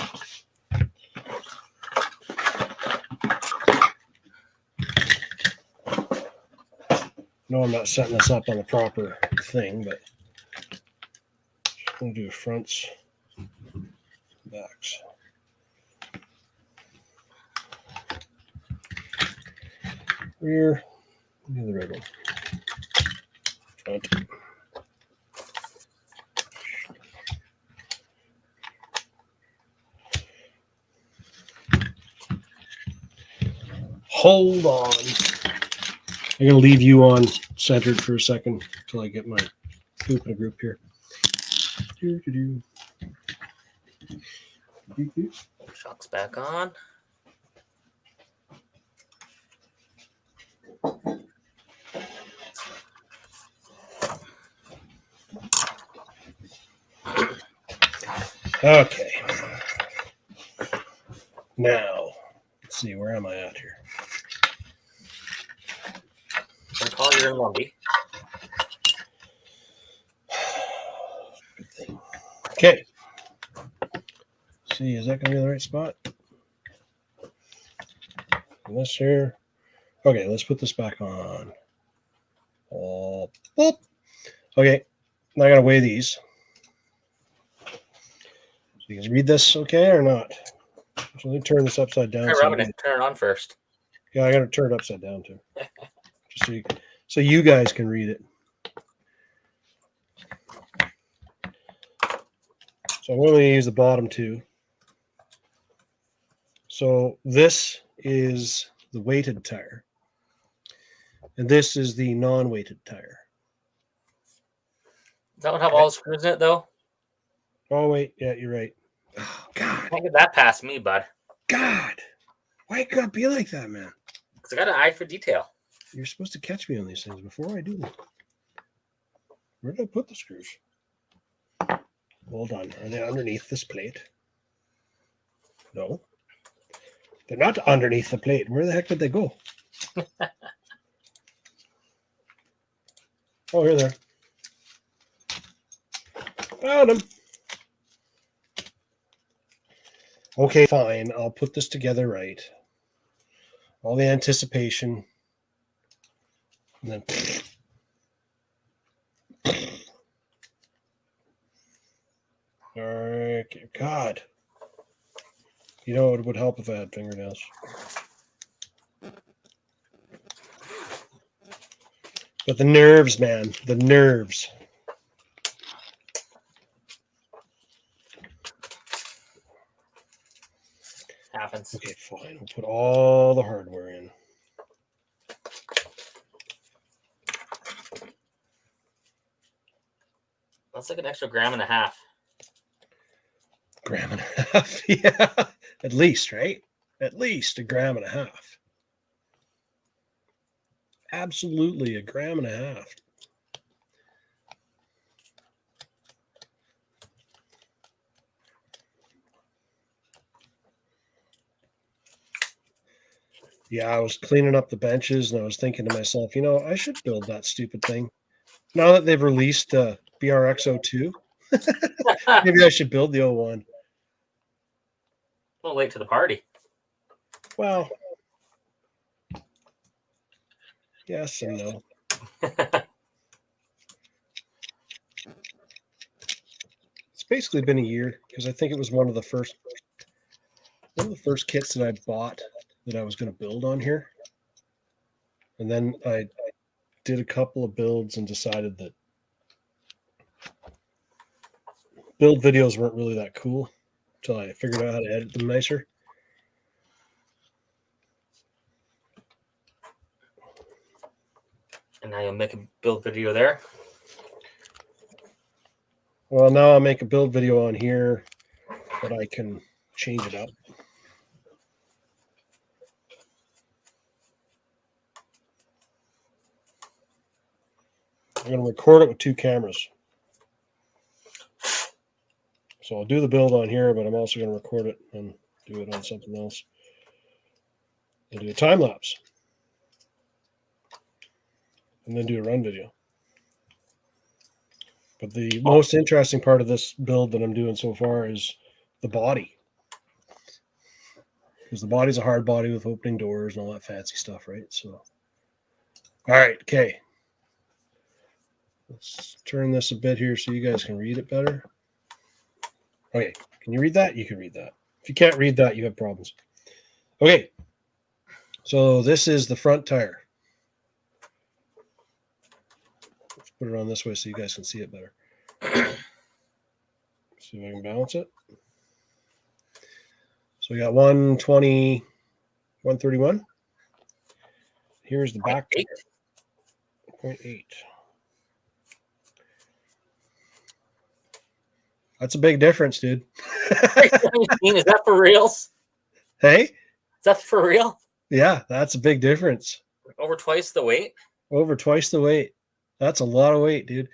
no, I'm not setting this up on the proper thing, but I'm going to do fronts, backs. Rear, do the red one. Front. Hold on. I'm going to leave you on centered for a second until I get my poop in a group here. Shock's back on. Okay. Now, let's see, where am I at here? I'm calling you in Lumby. Good thing. Okay. See, is that going to be the right spot? And this here. Okay, let's put this back on. Oh, boop. Okay, now I got to weigh these. So you can read this okay or not? So let me turn this upside down. Try rubbing it. Turn it on first. Yeah, I got to turn it upside down too. Just so you guys can read it. So I'm going to use the bottom two. So this is the weighted tire. And this is the non-weighted tire. Does that one have all the screws in it, though? Oh, wait. Yeah, you're right. Oh, God. Can't get that past me, bud. God. Why you gotta be like that, man? Because I got an eye for detail. You're supposed to catch me on these things before I do them. Where did I put the screws? Hold on. Are they underneath this plate? No. They're not underneath the plate. Where the heck did they go? Oh, here they are. Found them. Okay, fine. I'll put this together right. All the anticipation. And then... Okay, God. You know, it would help if I had fingernails. But the nerves, man. The nerves. Happens. Okay, fine. We'll put all the hardware in. That's like an extra 1.5 grams. Gram and a half. Yeah. At least, right? At least 1.5 grams. Absolutely 1.5 grams. Yeah, I was cleaning up the benches and I was thinking to myself, you know, I should build that stupid thing. Now that they've released BRX02, maybe I should build the 01. A little late to the party. Well, yes and no. It's basically been a year because I think it was one of the first kits that I bought that I was going to build on here. And then I did a couple of builds and decided that build videos weren't really that cool until I figured out how to edit them nicer. And now you'll make a build video there. Well, now I'll make a build video on here, but I can change it up. I'm going to record it with 2 cameras. So I'll do the build on here, but I'm also going to record it and do it on something else. And do a time lapse. And then do a run video. But the most interesting part of this build that I'm doing so far is the body. Because the body's a hard body with opening doors and all that fancy stuff, right? So, all right, okay. Let's turn this a bit here so you guys can read it better. Okay, can you read that? You can read that. If you can't read that, you have problems. Okay, so this is the front tire. Let's put it on this way so you guys can see it better. See if I can balance it. So we got 120, 131. Here's the back tire. 0.8. That's a big difference, dude. Is that for reals? Hey? Is that for real? Yeah, that's a big difference. Over twice the weight? Over twice the weight. That's a lot of weight, dude.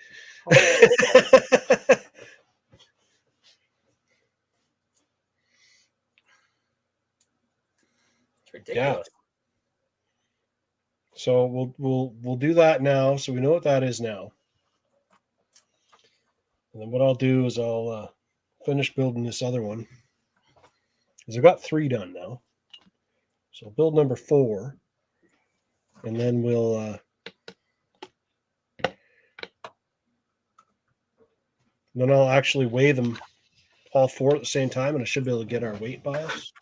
It's ridiculous. Yeah. So we'll do that now. So we know what that is now. And then what I'll do is I'll finish building this other one. Because I've got 3 done now. So I'll build number 4. And then we'll then I'll actually weigh them all 4 at the same time, and I should be able to get our weight bias.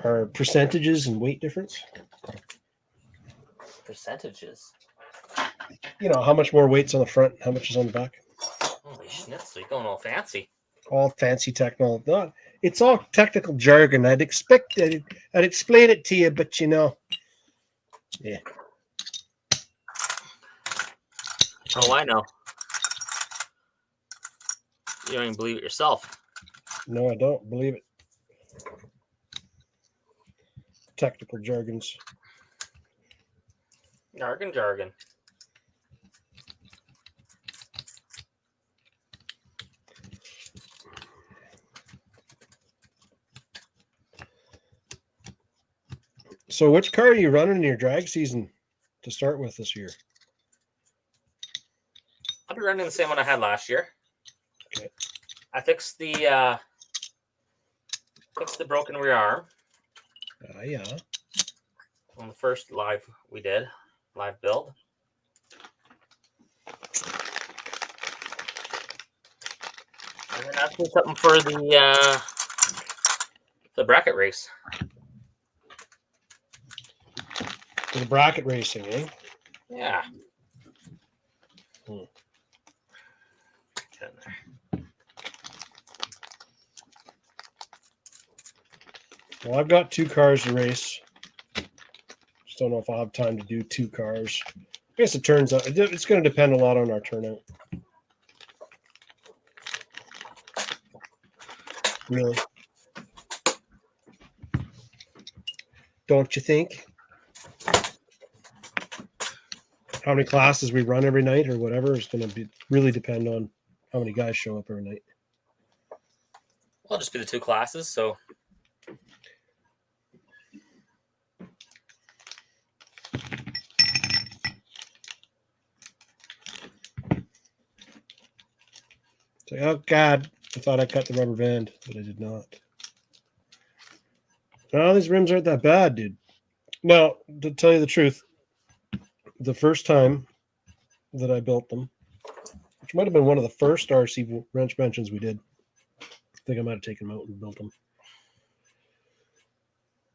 Our percentages and weight difference. Percentages? You know, how much more weight's on the front, how much is on the back. Holy schnitzel, you're going all fancy. All fancy technical. It's all technical jargon. I'd explain it to you, but you know. Yeah. Oh, I know. You don't even believe it yourself. No, I don't believe it. Technical jargons. Jargon. So which car are you running in your drag season to start with this year? I'll be running the same one I had last year. Okay. I fixed the broken rear arm. Yeah. On the first live build. And then I put something for the bracket race. For the bracket racing, eh? Yeah. Hmm. Get in there. Well, I've got 2 cars to race. Just don't know if I'll have time to do 2 cars. I guess it turns out it's going to depend a lot on our turnout. Really? Don't you think? How many classes we run every night or whatever is going to really depend on how many guys show up every night. Well, it'll just be the 2 classes, so. It's like, oh God, I thought I cut the rubber band, but I did not. No, these rims aren't that bad, dude. Now, to tell you the truth, the first time that I built them, which might have been one of the first RC wrench mentions we did, I think I might have taken them out and built them.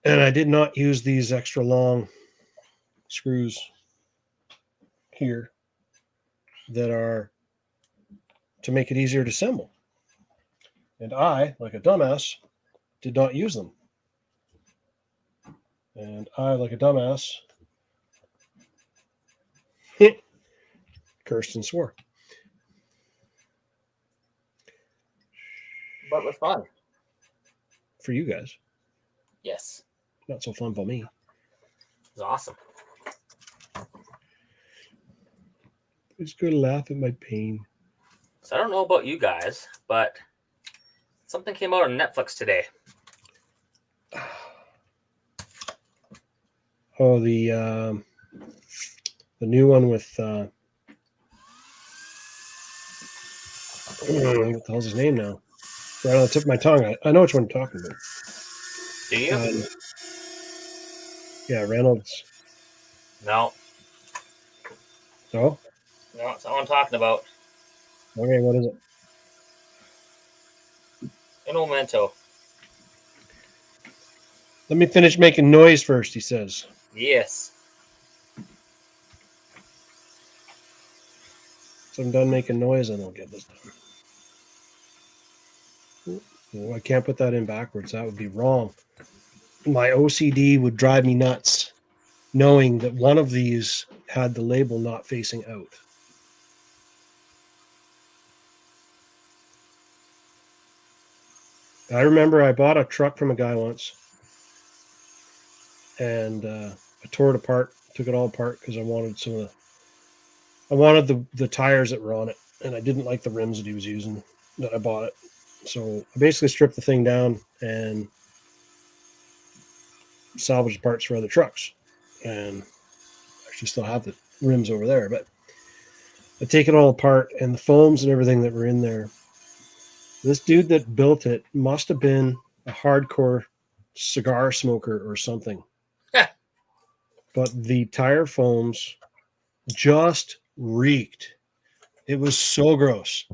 And I did not use these extra long screws here that are to make it easier to assemble. And I, like a dumbass, did not use them. And I, like a dumbass, cursed and swore. But it was fun. For you guys. Yes. Not so fun for me. It was awesome. It's going to laugh at my pain. So I don't know about you guys, but something came out on Netflix today. Oh, the new one with what the hell's his name now? Right on the tip of my tongue. I know which one you're talking about. Do you? Yeah, Reynolds. No. No? No, it's not what I'm talking about. Okay, what is it? In Memento. Let me finish making noise first, he says. Yes. So I'm done making noise and I'll get this done. Oh, I can't put that in backwards. That would be wrong. My OCD would drive me nuts knowing that one of these had the label not facing out. I remember I bought a truck from a guy once and I tore it apart, took it all apart because I wanted the tires that were on it, and I didn't like the rims that he was using that I bought it. So I basically stripped the thing down and salvaged parts for other trucks. And I actually still have the rims over there, but I take it all apart and the foams and everything that were in there. This dude that built it must have been a hardcore cigar smoker or something. Yeah. But the tire foams just reeked. It was so gross.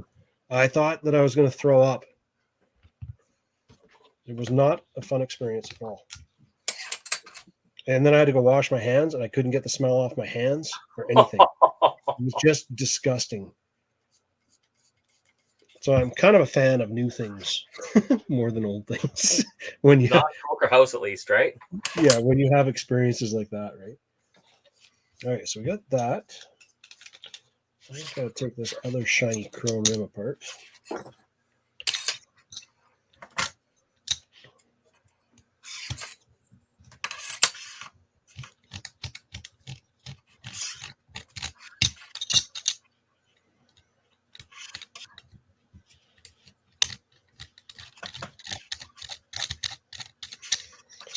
I thought that I was going to throw up. It was not a fun experience at all. And then I had to go wash my hands, and I couldn't get the smell off my hands or anything. It was just disgusting. So I'm kind of a fan of new things more than old things. When you Not Poker House, at least, right? yeah, when you have experiences like that, right? All right, so we got that. I just got to take this other shiny chrome rim apart.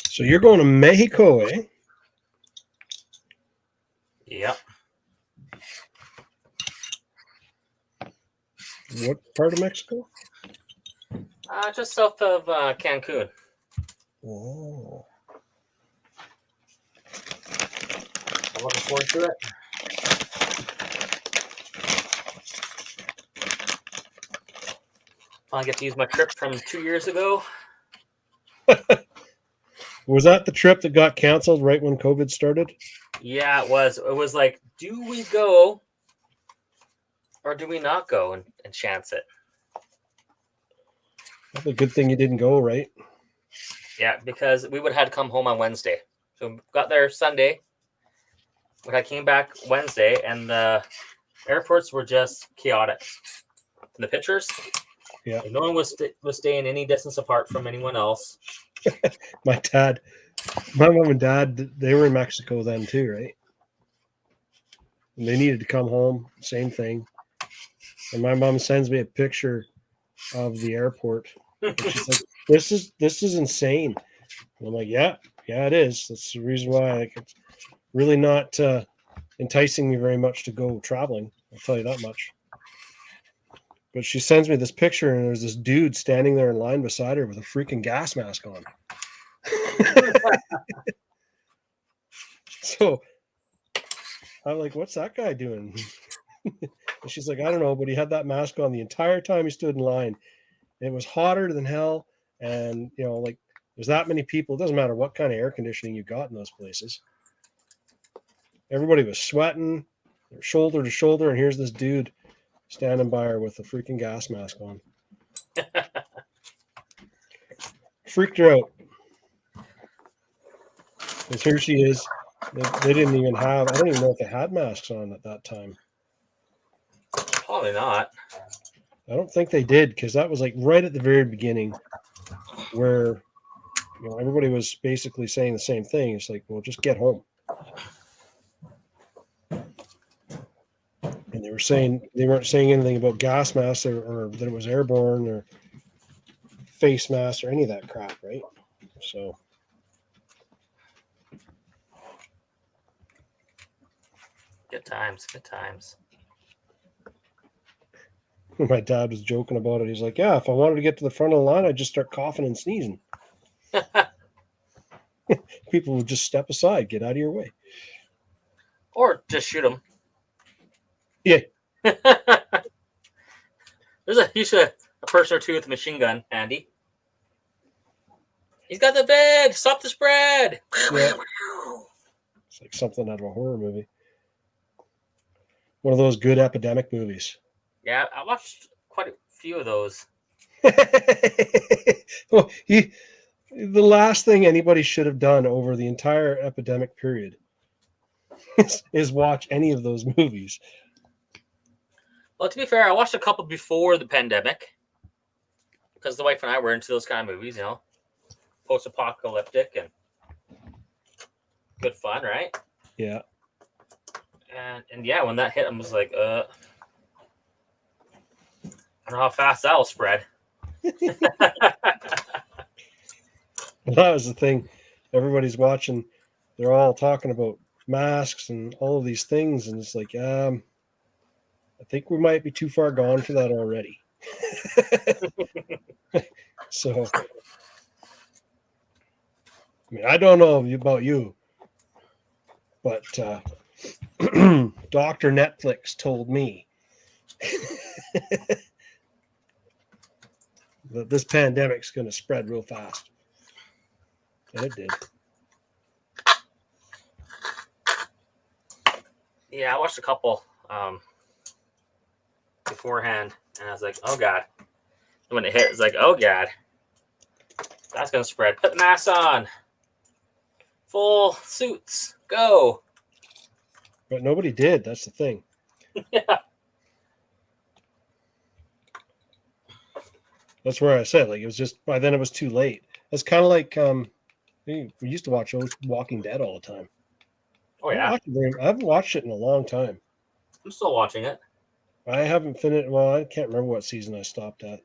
So you're going to Mexico, eh? Yep. What part of Mexico? Just south of Cancun. Oh. I'm looking forward to it. Finally get to use my trip from 2 years ago. Was that the trip that got canceled right when COVID started? Yeah, it was. It was like, do we go or do we not go and chance it? That's a good thing you didn't go, right? Yeah, because we would have had to come home on Wednesday. So we got there Sunday. But I came back Wednesday, and the airports were just chaotic. And the pictures, Yeah. no one was staying any distance apart from anyone else. My mom and dad, they were in Mexico then too, right? And they needed to come home, same thing. And my mom sends me a picture of the airport. And she's like, this is insane. And I'm like, yeah, it is. That's the reason why it's really not enticing me very much to go traveling. I'll tell you that much. But she sends me this picture, and there's this dude standing there in line beside her with a freaking gas mask on. So I'm like, what's that guy doing? And she's like, I don't know, but he had that mask on the entire time he stood in line. It was hotter than hell. And, like there's that many people. It doesn't matter what kind of air conditioning you got in those places. Everybody was sweating, shoulder to shoulder. And here's this dude standing by her with a freaking gas mask on. Freaked her out. Because here she is. They didn't even have, I don't even know if they had masks on at that time. Probably not. I don't think they did, because that was like right at the very beginning where everybody was basically saying the same thing. It's like, well, just get home. And they weren't saying anything about gas masks or that it was airborne or face masks or any of that crap, right? So Good times, good times. my dad was joking about it. He's like, yeah, if I wanted to get to the front of the line, I'd just start coughing and sneezing. People would just step aside, get out of your way. Or just shoot them. Yeah. There's usually a person or two with a machine gun handy. He's got the bed. Stop the spread. Yeah. It's like something out of a horror movie. One of those good epidemic movies. Yeah, I watched quite a few of those. Well, the last thing anybody should have done over the entire epidemic period is watch any of those movies. Well, to be fair, I watched a couple before the pandemic because the wife and I were into those kind of movies, post-apocalyptic and good fun, right? Yeah. And yeah, when that hit, I was like, I don't know how fast that'll spread. That was the thing. Everybody's watching. They're all talking about masks and all of these things, and it's like, I think we might be too far gone for that already. So, I mean, I don't know about you, but Dr. Netflix told me that this pandemic's going to spread real fast. And it did. Yeah, I watched a couple beforehand, and I was like, oh, God. And when it hit, it's like, oh, God. That's going to spread. Put the mask on. Full suits. Go. But nobody did. That's the thing. Yeah. That's where I said, like, it was just, by then it was too late. It's kind of like, we used to watch Walking Dead all the time. Oh, yeah. I haven't watched it in a long time. I'm still watching it. I haven't finished. Well, I can't remember what season I stopped at.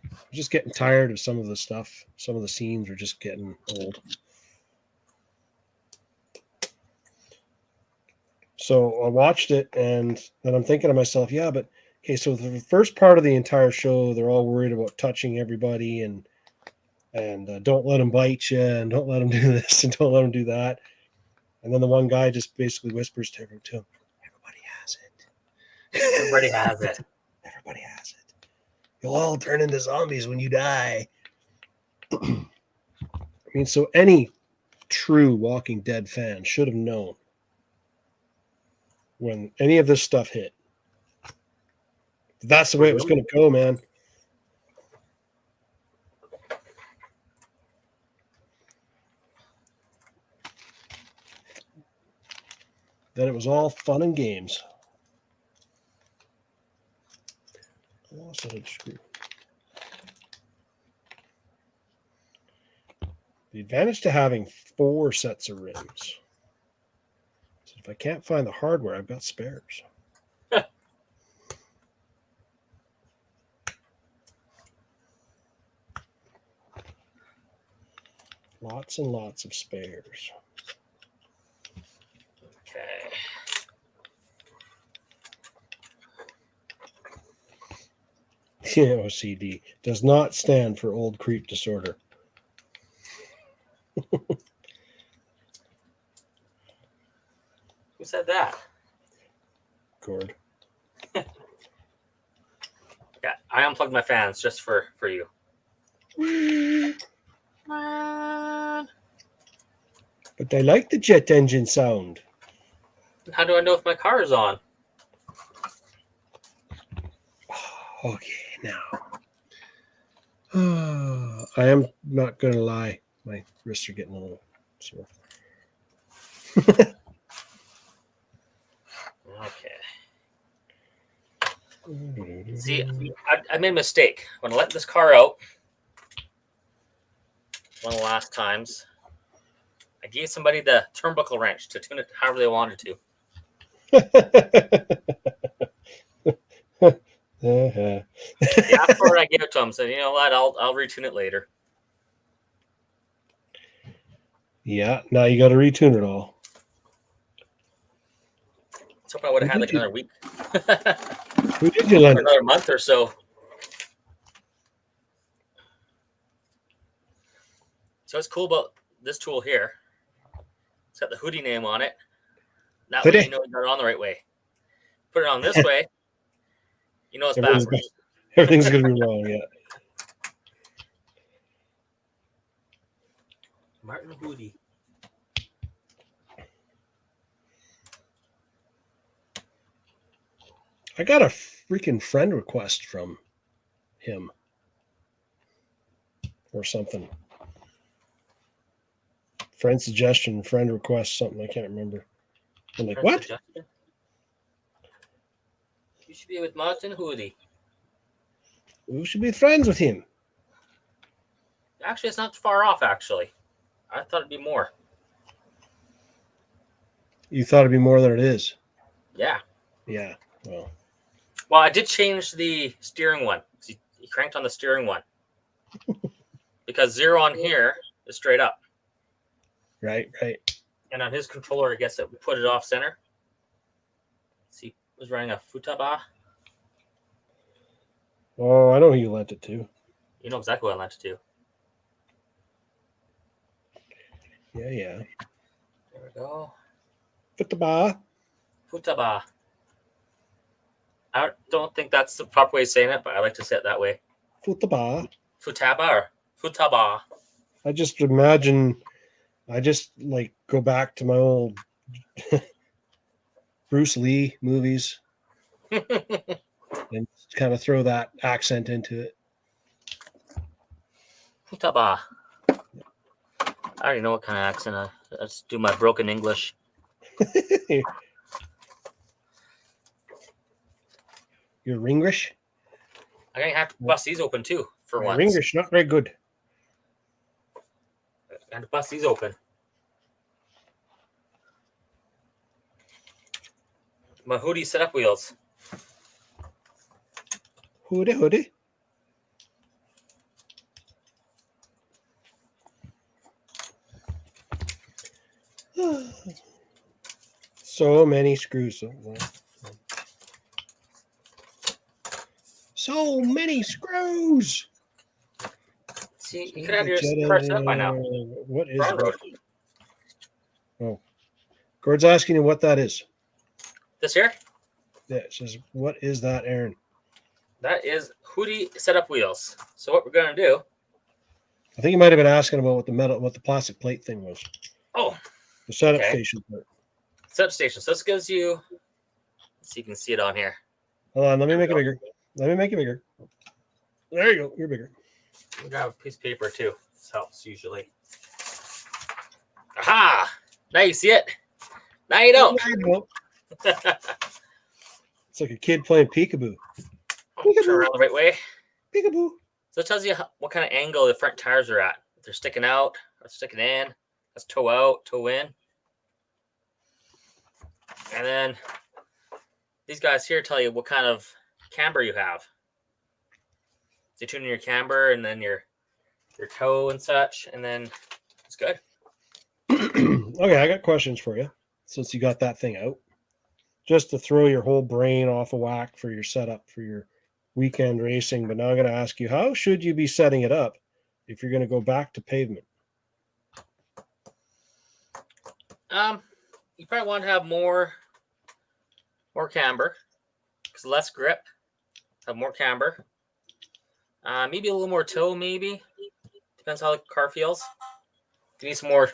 I'm just getting tired of some of the stuff. Some of the scenes are just getting old. So I watched it, and then I'm thinking to myself, yeah, but okay, so the first part of the entire show, they're all worried about touching everybody and don't let them bite you and don't let them do this and don't let them do that. And then the one guy just basically whispers to him, everybody has it. Everybody has it. Everybody has it. You'll all turn into zombies when you die. I mean, so any true Walking Dead fan should have known when any of this stuff hit. That's the way it was going to go, man. Then it was all fun and games. I lost a screw. The advantage to having 4 sets of rims. So if I can't find the hardware, I've got spares. Lots and lots of spares. Okay. OCD does not stand for old creep disorder. Who said that? Gord. Yeah, I unplugged my fans just for you. But I like the jet engine sound. How do I know if my car is on? Okay, now. I am not going to lie. My wrists are getting a little sore. Okay. See, I made a mistake when I let this car out. One of the last times, I gave somebody the turnbuckle wrench to tune it however they wanted to. Uh-huh. They asked for it, I gave it to them. Said, you know what, I'll retune it later. Yeah, now you got to retune it all. Let's hope I would have had like another week. Who did you lend it? Another month or so. So what's cool about this tool here? It's got the hoodie name on it. That way you know you got it on the right way. Put it on this way, you know it's backwards. Everything's going to be wrong, yeah. Martin Hoodie. I got a freaking friend request from him or something. Friend suggestion, friend request, something. I can't remember. I'm like, what? Suggestion? You should be with Martin Hoodie. We should be friends with him. Actually, it's not far off, actually. I thought it'd be more. You thought it'd be more than it is. Yeah. Yeah. Well, I did change the steering one. He cranked on the steering one. Because 0 on here is straight up. Right. And on his controller, I guess that we put it off center. See, he was running a Futaba. Oh, I know who you lent it to. You know exactly what I lent it to. Yeah. There we go. Futaba. I don't think that's the proper way of saying it, but I like to say it that way. Futaba. Futaba. I just imagine, I just like go back to my old Bruce Lee movies and kind of throw that accent into it. Futaba. I already know what kind of accent. Let's do my broken English. You're Ringlish? I'm going to have to bust these open too for once. Ringlish, not very good. And to bust these open. My hoodie setup wheels. Hoodie. So many screws. So many screws. See, you could have your car set up by now. What is that? Oh, Gord's asking you what that is. This here? Yeah, it says, what is that, Aaron? That is hoodie setup wheels. So what we're going to do. I think you might have been asking about what the plastic plate thing was. Oh. The setup station part. Setup station. So this gives you, so you can see it on here. Hold on, let me make it bigger. There you go. You're bigger. I'll grab a piece of paper too. This helps usually. Aha! Now you see it. Now you don't. It's like a kid playing peekaboo. Turn around the right way. Peekaboo. So it tells you what kind of angle the front tires are at. If they're sticking out or sticking in. That's toe out, toe in. And then these guys here tell you what kind of camber you have. So you tune in your camber and then your toe and such, and then it's good. Okay, I got questions for you since you got that thing out. Just to throw your whole brain off of whack for your setup for your weekend racing. But now I'm going to ask you, how should you be setting it up if you're going to go back to pavement? You probably want to have more camber, because less grip. Have more camber. Maybe a little more toe, maybe. Depends how the car feels. You need some more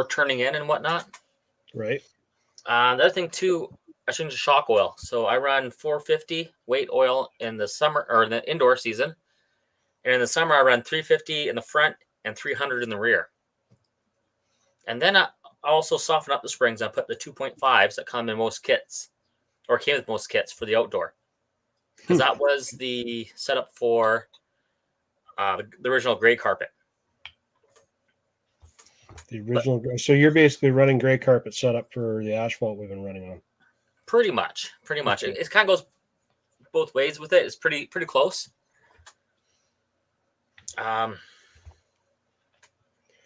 turning in and whatnot. Right. The other thing too, I changed the shock oil. So I run 450 weight oil in the summer or in the indoor season. And in the summer I run 350 in the front and 300 in the rear. And then I also soften up the springs. I put the 2.5s that come in most kits, or came with most kits for the outdoor. because that was the setup for the original gray carpet. The original. So you're basically running gray carpet setup for the asphalt we've been running on. Pretty much. It kind of goes both ways with it. It's pretty close. Yeah,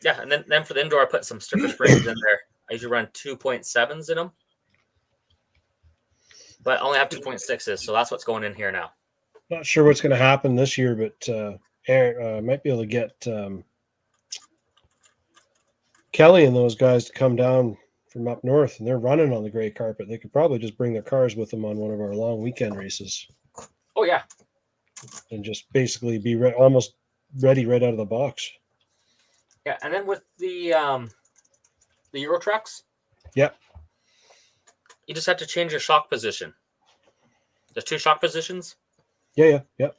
and then for the indoor, I put some stiffer springs in there. I usually run 2.7s in them, but I only have 2.6s, so that's what's going in here now. Not sure what's going to happen this year, but might be able to get Kelly and those guys to come down from up north, and they're running on the gray carpet. They could probably just bring their cars with them on one of our long weekend races. Oh yeah, and just basically be almost ready right out of the box. Yeah, and then with the Euro trucks, yep, you just have to change your shock position. There's 2 shock positions. Yep. So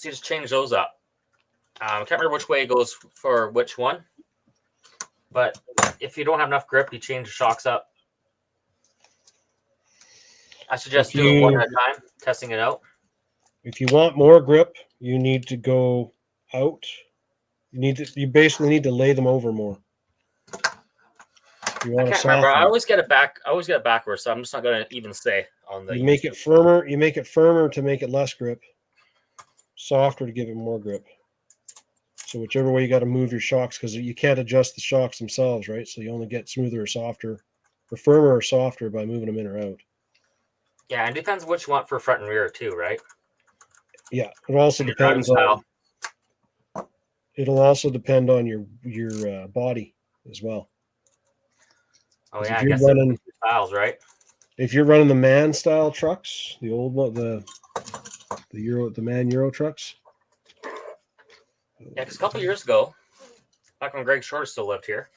you just change those up. I can't remember which way it goes for which one, but if you don't have enough grip, you change the shocks up. I suggest doing one at a time, testing it out. If you want more grip, you need to go out. You basically need to lay them over more. I can't remember. I always get it backwards, so I'm just not going to even say on the. You make it firmer. You make it firmer to make it less grip. Softer to give it more grip. So whichever way you got to move your shocks, because you can't adjust the shocks themselves, right? So you only get smoother or softer, or firmer or softer by moving them in or out. Yeah, and it depends what you want for front and rear too, right? Yeah, it also depends on. It'll also depend on your body as well. Oh yeah, I guess running styles, right? If you're running the man style trucks, the old one, the man Euro trucks. Yeah, because a couple of years ago, back when Greg Shorter still lived here,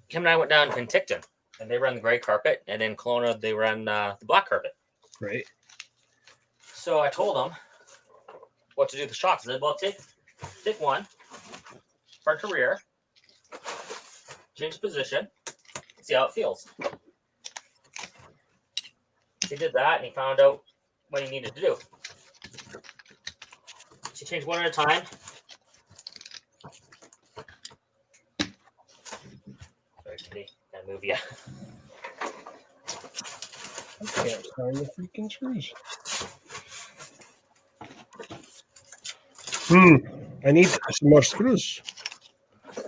him and I went down to Penticton, and they run the gray carpet, and in Kelowna they run the black carpet. Right. So I told him what to do with the shocks. I said, well, take one, front to rear, change position, see how it feels. He did that, and he found out what he needed to do. So change one at a time. Sorry, Kitty, gotta move you. I can't find the freaking screws. I need some more screws.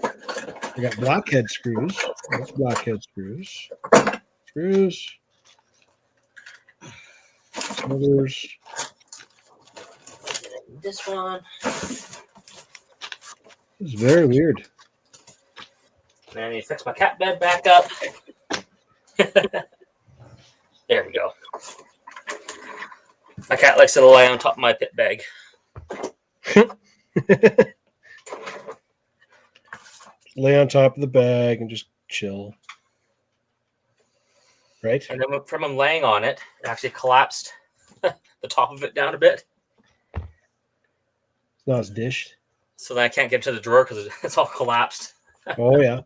I got blockhead screws. That's blockhead screws. Screws. Others. This one. This is very weird. And I need to fix my cat bed back up. There we go. My cat likes to lie on top of my pit bag. Lay on top of the bag and just chill. Right? And then from him laying on it, it actually collapsed the top of it down a bit. It's not as dished. So then I can't get to the drawer because it's all collapsed. Oh, yeah.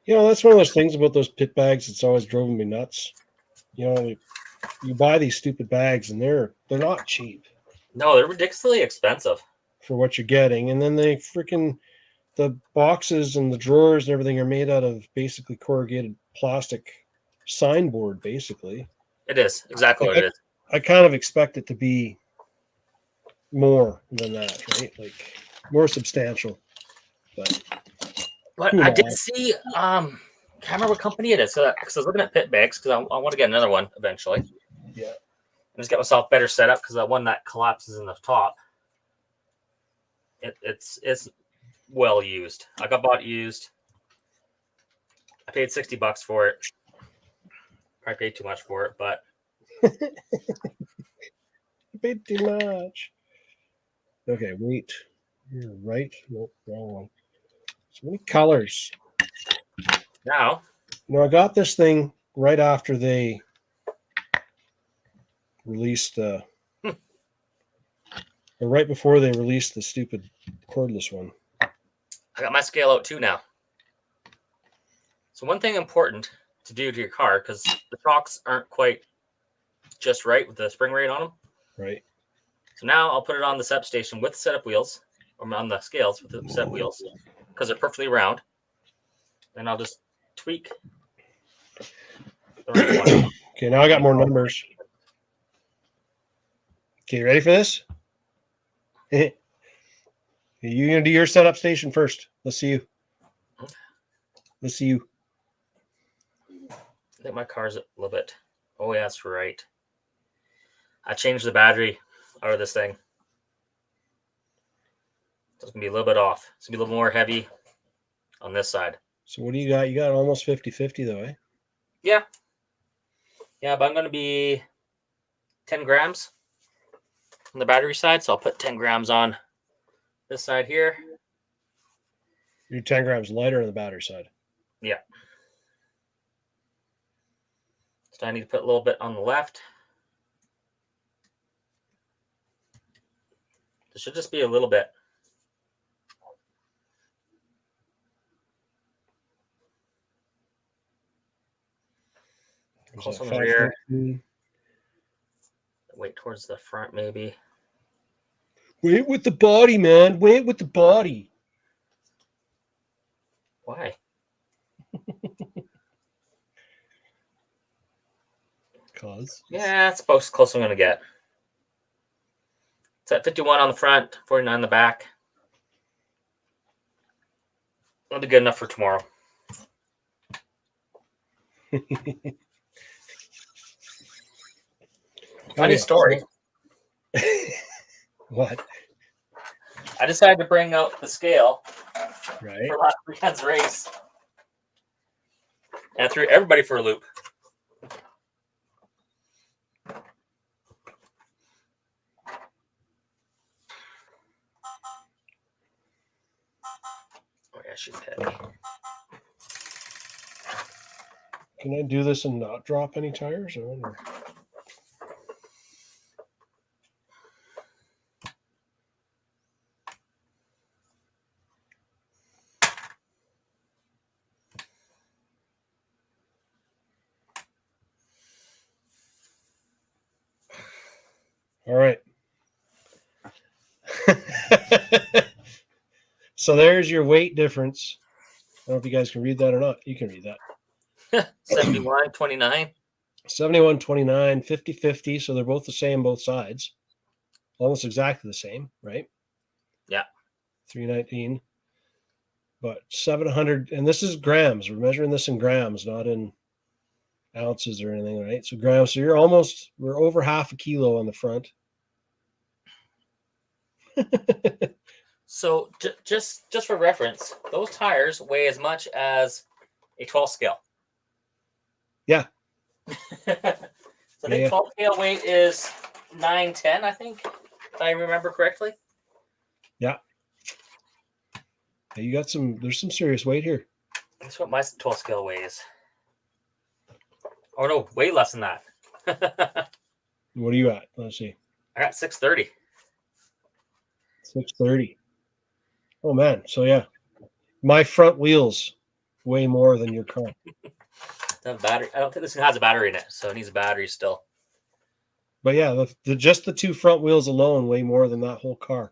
That's one of those things about those pit bags that's always driven me nuts. You buy these stupid bags and they're not cheap. No, they're ridiculously expensive for what you're getting. And then the boxes and the drawers and everything are made out of basically corrugated plastic signboard, basically. It is exactly what it is. I kind of expect it to be more than that, right? Like more substantial. But I did see, can't remember what company it is. Because I was looking at pit bags because I want to get another one eventually. Yeah. And just get myself better set up because that one that collapses in the top. It's well used. I got bought used. I paid $60 for it. Probably paid too much for it, but you paid too much. Okay, wait. You're right. Nope, wrong one. So many colors. Now, I got this thing right after they released or right before they released the stupid cordless one. I got my scale out too now. So one thing important to do to your car because the shocks aren't quite just right with the spring rate on them. Right. So now I'll put it on the setup station with the setup wheels, or on the scales with the set wheels, because they're perfectly round. And I'll just tweak the right one. Okay, now I got more numbers. Okay, you ready for this? You're going to do your setup station first. Let's see you. Let's see you. I think my car's a little bit. Oh, yeah, that's right. I changed the battery out of this thing. So it's going to be a little bit off. It's going to be a little more heavy on this side. So what do you got? You got almost 50-50 though, eh? Yeah. Yeah, but I'm going to be 10 grams on the battery side. So I'll put 10 grams on this side here. You're 10 grams lighter on the battery side. Yeah. So I need to put a little bit on the left. This should just be a little bit. Close on the rear. Wait towards the front, maybe. Wait with the body, man. Wait with the body. Why? Cause. Yeah, that's about as close as I'm going to get. It's at 51 on the front, 49 on the back. That'll be good enough for tomorrow. Funny story. What? I decided to bring out the scale Right. for last weekend's race. And I threw everybody for a loop. Oh yeah, she's heavy. Can I do this and not drop any tires? I wonder. All right. So there's your weight difference. I don't know if you guys can read that or not. You can read that. 71, 29. 71, 29, 50, 50. So they're both the same, both sides. Almost exactly the same, right? Yeah. 319. But 700, and this is grams. We're measuring this in grams, not in ounces or anything, right? So grams. So we're over half a kilo on the front. So just for reference, those tires weigh as much as a 12 scale. Yeah. So I think 12 scale weight is 910, I think, if I remember correctly. Yeah. You got there's some serious weight here. That's what my 12 scale weighs. Oh no, way less than that. What are you at? Let's see. I got 630. 630. Oh man. So yeah. My front wheels weigh more than your car. That battery. I don't think this has a battery in it, so it needs a battery still. But yeah, just the two front wheels alone weigh more than that whole car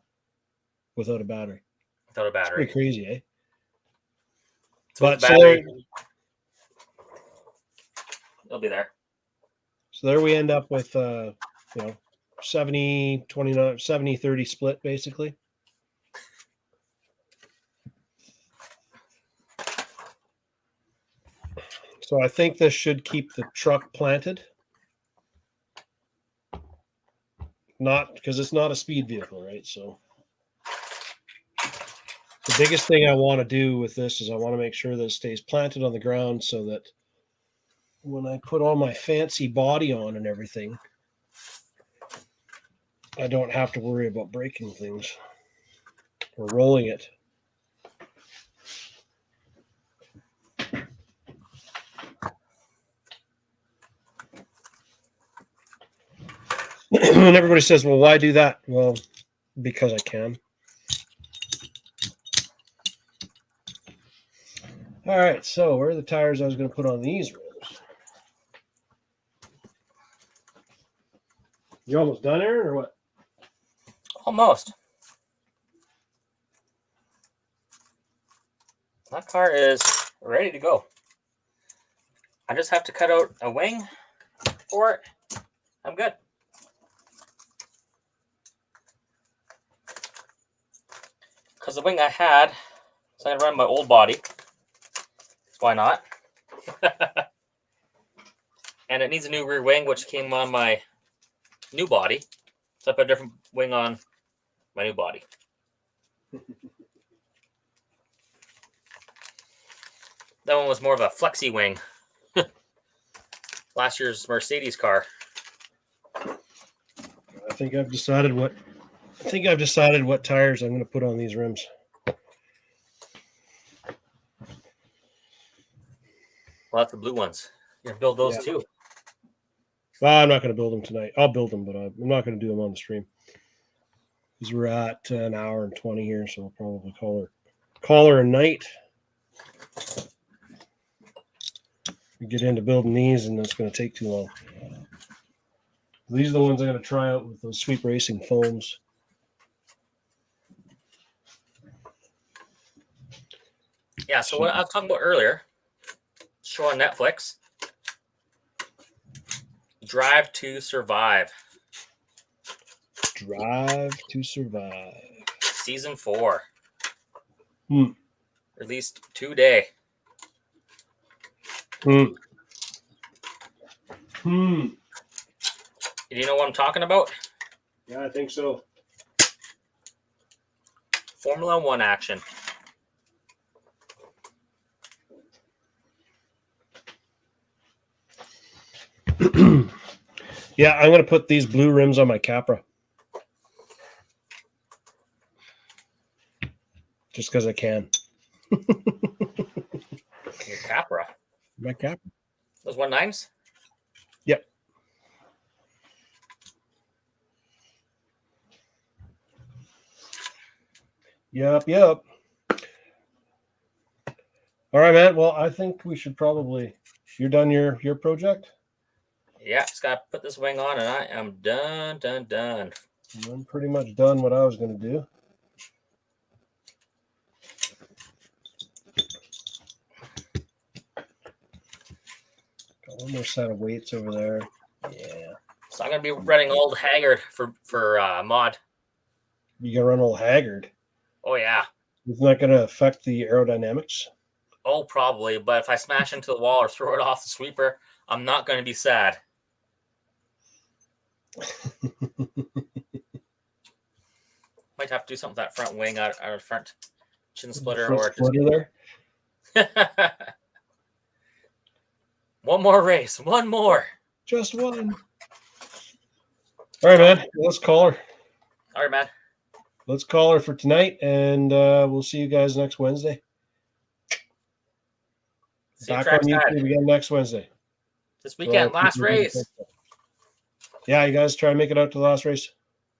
without a battery. Without a battery. It's pretty crazy, eh? So but battery, it'll be there. So there we end up with 70, 29, 70, 30 split basically. So I think this should keep the truck planted. Not because it's not a speed vehicle, right? So the biggest thing I want to do with this is I want to make sure that it stays planted on the ground so that when I put all my fancy body on and everything, I don't have to worry about breaking things or rolling it. And everybody says, well, why do that? Well, because I can. All right, so where are the tires I was going to put on these rollers? You almost done, Aaron, or what? Almost. That car is ready to go. I just have to cut out a wing for it. I'm good. Because the wing I had, so I'm going to run my old body. Why not? And it needs a new rear wing, which came on my new body. So I put a different wing on my new body. That one was more of a flexi wing. Last year's Mercedes car. I think I've decided what tires I'm going to put on these rims. Well, that's the blue ones. You're going to build those too. Well, I'm not going to build them tonight. I'll build them, but I'm not going to do them on the stream. Because we're at an hour and 20 here, so we'll probably call her a night. We get into building these, and it's going to take too long. These are the ones I'm going to try out with those Sweep Racing foams. Yeah, so what I was talking about earlier, show on Netflix, Drive to Survive. Drive to Survive. Season 4. Hmm. Released today. Hmm. Do you know what I'm talking about? Yeah, I think so. Formula 1 action. Yeah, I'm going to put these blue rims on my Capra. Just because I can. Your Capra. My Capra. Those 1.9s? Yep. Yep. All right, man. Well, I think we should probably... You're done your project? Yeah, just got to put this wing on and I am done. I'm pretty much done what I was going to do. Got one more set of weights over there. Yeah. So I'm going to be running Old Haggard for mod. You going to run Old Haggard? Oh, yeah. Isn't that going to affect the aerodynamics? Oh, probably. But if I smash into the wall or throw it off the sweeper, I'm not going to be sad. Might have to do something with that front wing out of front chin splitter. Front splitter there. One more race. One more. Just one. All right, man. Let's call her. All right, man. Let's call her for tonight, and we'll see you guys next Wednesday. Back on YouTube again next Wednesday. This weekend, last race. Yeah, you guys try to make it out to the last race.